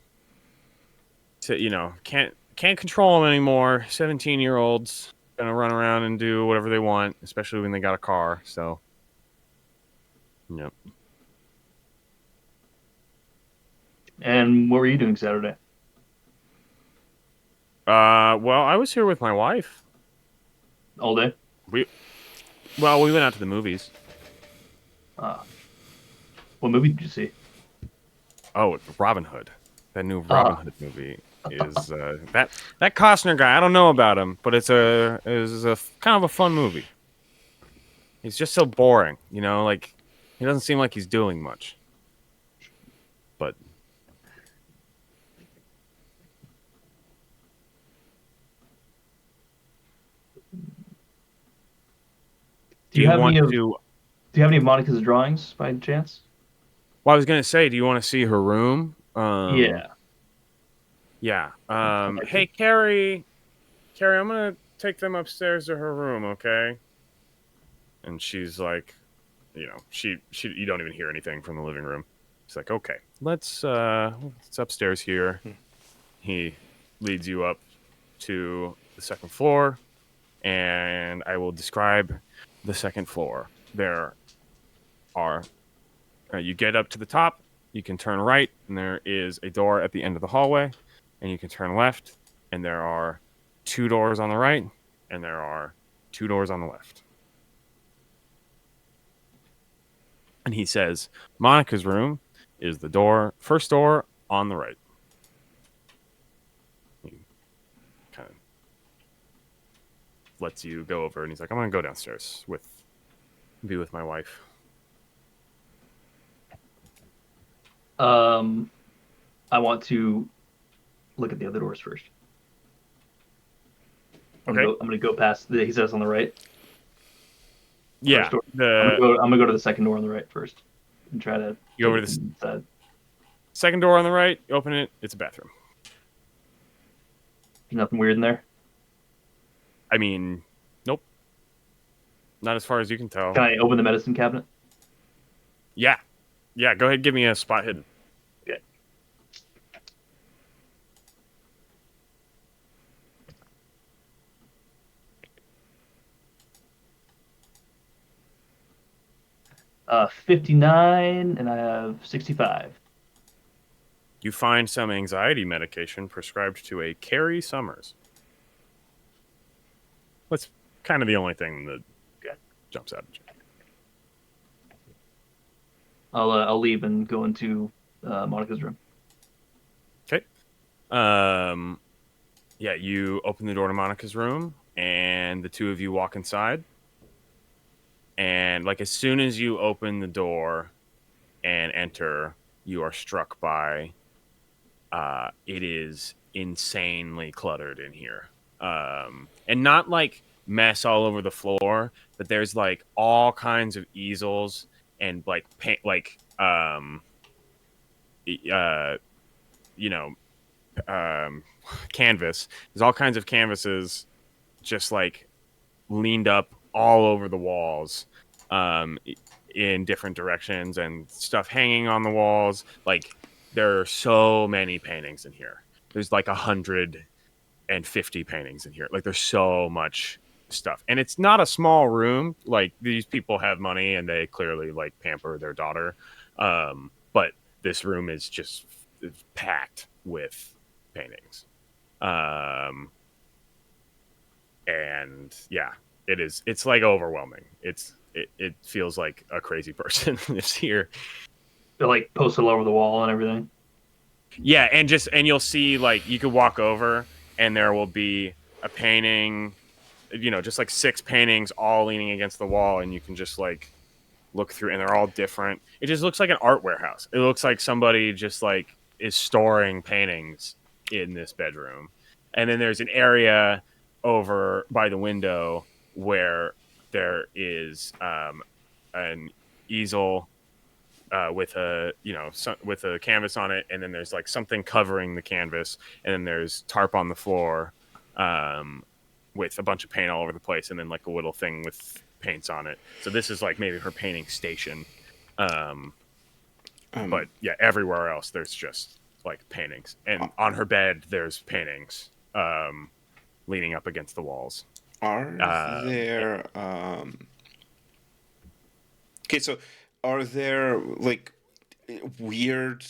To can't control them anymore. 17-year-olds gonna run around and do whatever they want, especially when they got a car. So, yep. And what were you doing Saturday? Well, I was here with my wife. All day? We we went out to the movies. Uh, what movie did you see? Oh, Robin Hood. That new Robin Uh, Hood movie is that Costner guy. I don't know about him, but it's a kind of a fun movie. He's just so boring, like he doesn't seem like he's doing much. But do do you you have any want of to? Do you have any of Monica's drawings by chance? Well, I was gonna say, do you want to see her room? Yeah, Yeah. I'd like to. Hey, Carrie, I'm gonna take them upstairs to her room, okay? And she's like, she you don't even hear anything from the living room. She's like, okay, it's upstairs here. He leads you up to the second floor, and I will describe the second floor. There are you get up to the top, you can turn right, and there is a door at the end of the hallway, and you can turn left, and there are two doors on the right, and there are two doors on the left. And he says, Monica's room is the first door on the right. He kind of lets you go over, and he's like, I'm going to go downstairs be with my wife. I want to look at the other doors first. Okay. I'm gonna go past he says on the right. Yeah, First door. the I'm gonna go to the second door on the right first, and try to you go take over it the from the side. second door on the right. You open it. It's a bathroom. There's nothing weird in there. I mean, nope, not as far as you can tell. Can I open the medicine cabinet? Yeah, yeah. Go ahead, give me a spot hidden. Okay. 59, and I have 65. You find some anxiety medication prescribed to a Carrie Summers. That's kind of the only thing that jumps out at you. I'll leave and go into Monica's room. Okay. Yeah, you open the door to Monica's room, and the two of you walk inside. And like as soon as you open the door and enter, you are struck by it is insanely cluttered in here. And not like mess all over the floor, but there's like all kinds of easels and like paint, like you know, canvas. There's all kinds of canvases just like leaned up all over the walls, in different directions, and stuff hanging on the walls. Like there are so many paintings in here. There's like 150 paintings in here. Like there's so much stuff, and it's not a small room. Like these people have money and they clearly like pamper their daughter, but this room is just packed with paintings. And yeah, it's like overwhelming. It feels like a crazy person lives here. They're like posted all over the wall and everything. Yeah, and you'll see like you could walk over and there will be a painting, just like 6 paintings all leaning against the wall, and you can just like look through, and they're all different. It just looks like an art warehouse. It looks like somebody just like is storing paintings in this bedroom. And then there's an area over by the window where there is an easel with with a canvas on it, and then there's like something covering the canvas, and then there's tarp on the floor with a bunch of paint all over the place, and then like a little thing with paints on it. So this is like maybe her painting station. But yeah, everywhere else there's just like paintings, and on her bed there's paintings leaning up against the walls. Are there okay, so are there like weird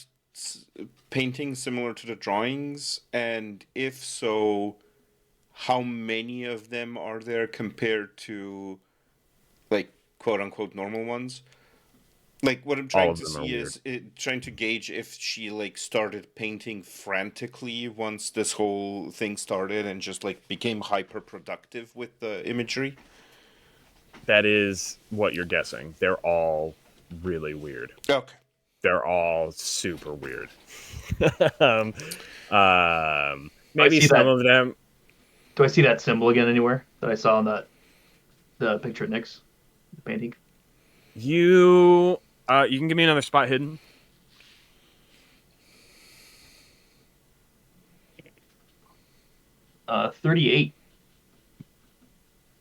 paintings similar to the drawings? And if so, how many of them are there compared to like quote unquote normal ones? Like what I'm All trying of to them are see weird. is trying to gauge if she like started painting frantically once this whole thing started and just like became hyper productive with the imagery. That is what you're guessing. They're all really weird. Okay. They're all super weird. um, Do I maybe see some that? of them. Do I see that symbol again anywhere that I saw on the picture at Nick's painting? You can give me another spot hidden. 38.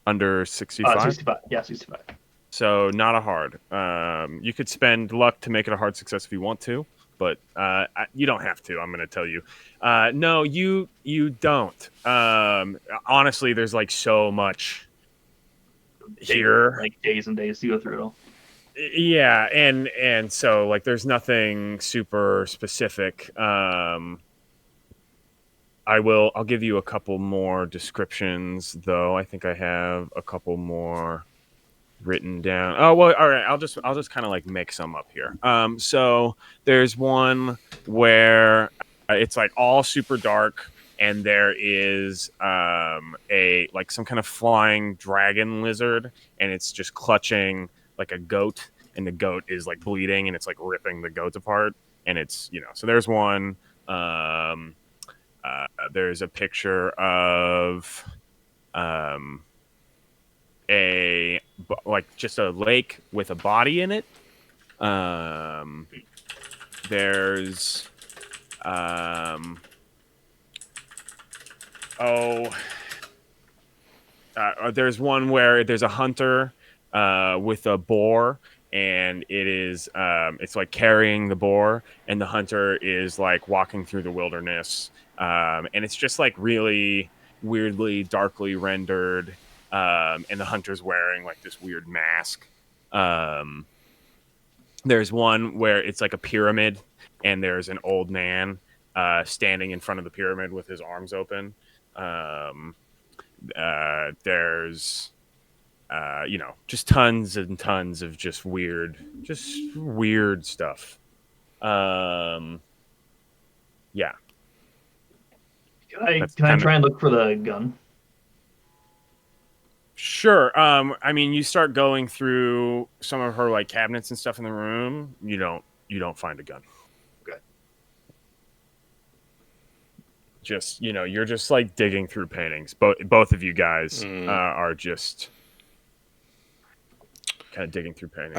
Under 65. 65. Yeah, 65. So not a hard. You could spend luck to make it a hard success if you want to, but you don't have to. I'm going to tell you. No, you don't. Honestly, there's like so much here. Like days and days to go through it all. Yeah, and so like there's nothing super specific. I'll give you a couple more descriptions though. I think I have a couple more written down. Oh well, all right. I'll just kind of like make some up here. So there's one where it's like all super dark, and there is a like some kind of flying dragon lizard, and it's just clutching like a goat, and the goat is like bleeding, and it's like ripping the goat apart, and it's so there's one. There's a picture of just a lake with a body in it. There's there's one where there's a hunter with a boar, and it's like carrying the boar, and the hunter is like walking through the wilderness, and it's just like really weirdly darkly rendered, and the hunter's wearing like this weird mask. There's one where it's like a pyramid, and there's an old man standing in front of the pyramid with his arms open. There's just tons and tons of just weird stuff. Yeah. Can I try and look for the gun? Sure. I mean, you start going through some of her like cabinets and stuff in the room. You don't find a gun. Okay. You're just like digging through paintings. Both of you guys are just kind of digging through paintings.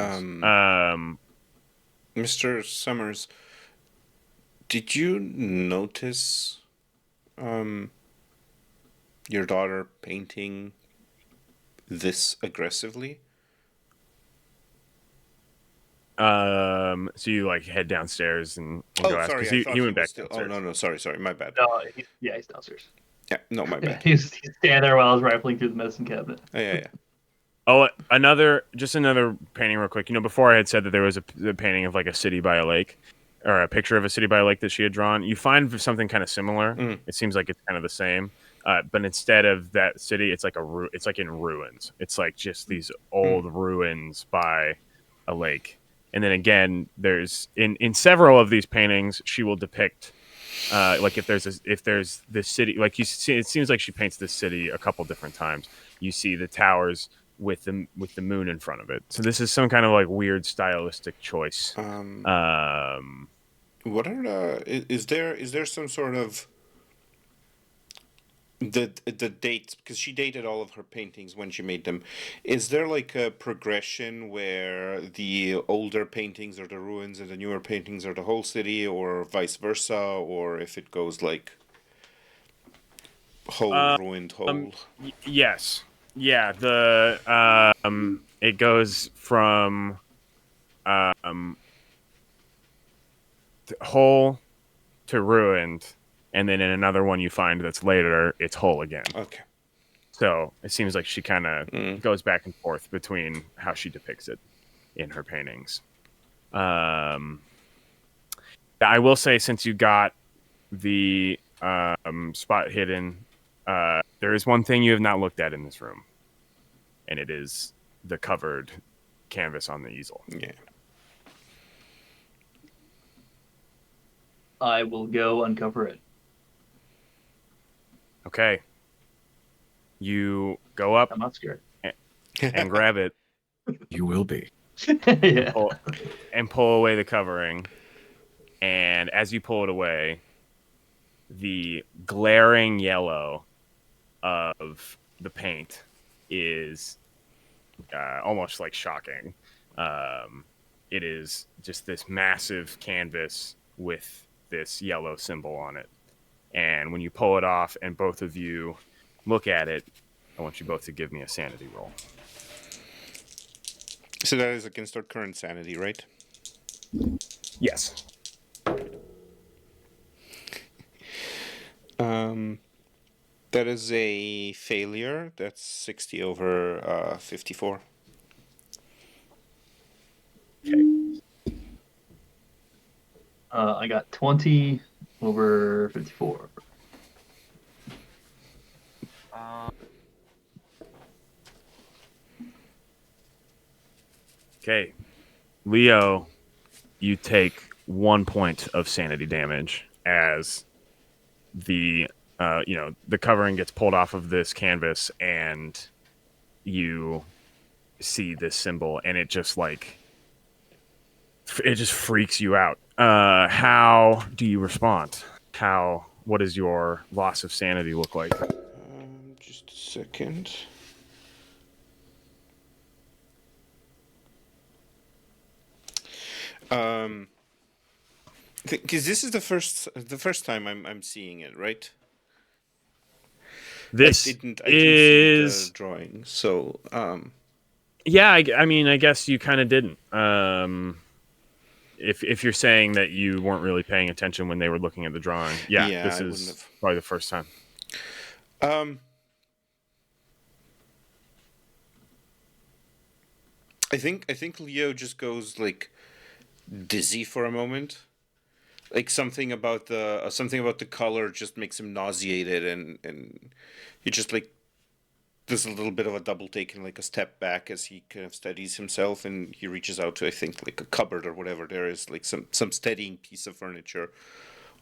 Mr. Summers, did you notice your daughter painting this aggressively? So you like head downstairs and go ask, because he went back downstairs. Oh no, sorry, my bad. No, he's downstairs. Yeah, no, my bad. He's standing there while I was rifling through the medicine cabinet. Oh, yeah. Oh, another painting real quick. Before I had said that there was a painting of like a city by a lake, or a picture of a city by a lake that she had drawn. You find something kind of similar. It seems like it's kind of the same. But instead of that city, it's like it's like in ruins. It's like just these old ruins by a lake. And then again, there's in several of these paintings, she will depict like if there's this city, like you see, it seems like she paints this city a couple different times. You see the towers with the moon in front of it. So this is some kind of like weird stylistic choice. What are is there some sort of the dates, because she dated all of her paintings when she made them? Is there like a progression where the older paintings are the ruins and the newer paintings are the whole city, or vice versa, or if it goes like whole ruined whole? Yes, yeah. It goes from whole to ruined. And then in another one you find that's later, it's whole again. Okay. So it seems like she kind of goes back and forth between how she depicts it in her paintings. I will say, since you got the spot hidden, there is one thing you have not looked at in this room, and it is the covered canvas on the easel. Yeah. I will go uncover it. Okay. You go up I'm not scared. and grab it. You will be. Yeah. Pull away the covering. And as you pull it away, the glaring yellow of the paint is almost like shocking. It is just this massive canvas with this yellow symbol on it. And when you pull it off and both of you look at it, I want you both to give me a sanity roll. So that is against our current sanity, right? Yes. That is a failure. That's 60 over 54. Okay. I got 20 over 54. Okay. Leo, you take 1 point of sanity damage as the covering gets pulled off of this canvas, and you see this symbol, and it just freaks you out. How do you respond? What does your loss of sanity look like? Just a second. Because this is the first time I'm seeing it, right? This I didn't see the is drawing, so yeah. I mean, I guess you kind of didn't. If you're saying that you weren't really paying attention when they were looking at the drawing, yeah, yeah, this I wouldn't is have. probably the first time. Um, I think Leo just goes like dizzy for a moment. Like something about the color just makes him nauseated, and he just like does a little bit of a double take and like a step back as he kind of steadies himself, and he reaches out to, I think, like a cupboard or whatever there is, like some steadying piece of furniture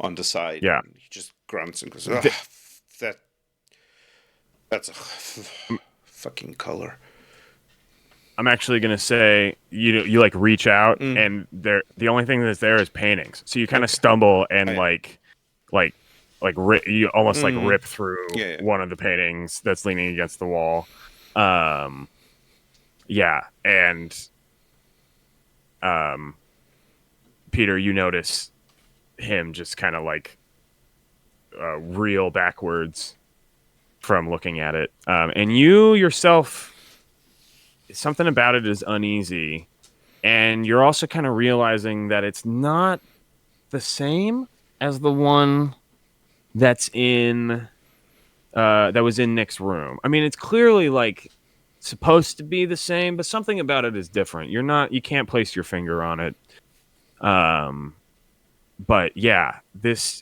on the side, Yeah. and he just grunts and goes, Th- that that's a fucking color. I'm actually gonna say you like reach out Mm. and the only thing that's there is paintings. So you kind of Okay. stumble and Yeah. like you almost like Mhm. rip through Yeah. one of the paintings that's leaning against the wall. Yeah, and Peter, you notice him just kind of like reel backwards from looking at it, and you yourself, something about it is uneasy, and you're also kind of realizing that it's not the same as the one that's in that was in Nick's room. I mean, it's clearly like supposed to be the same, but something about it is different. You can't place your finger on it. But yeah,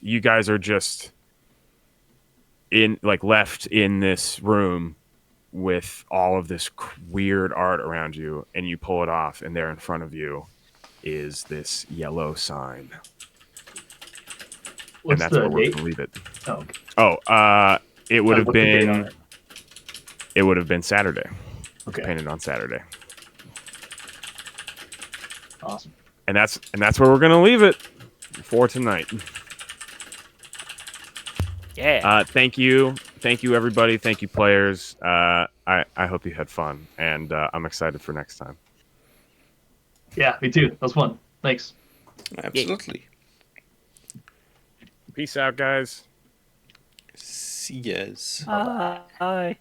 you guys are just in like left in this room with all of this weird art around you, and you pull it off, and there in front of you is this yellow sign. And What's that's the where we're date? gonna leave it. Oh, okay. It would have What's the date on been it? it would have been Saturday. It's Okay, painted on Saturday. awesome. And that's where we're gonna leave it for tonight. Yeah. Thank you everybody. Thank you players. I hope you had fun, and I'm excited for next time. Yeah, me too. That was fun. Thanks. Absolutely. Peace out, guys. Yes. Bye.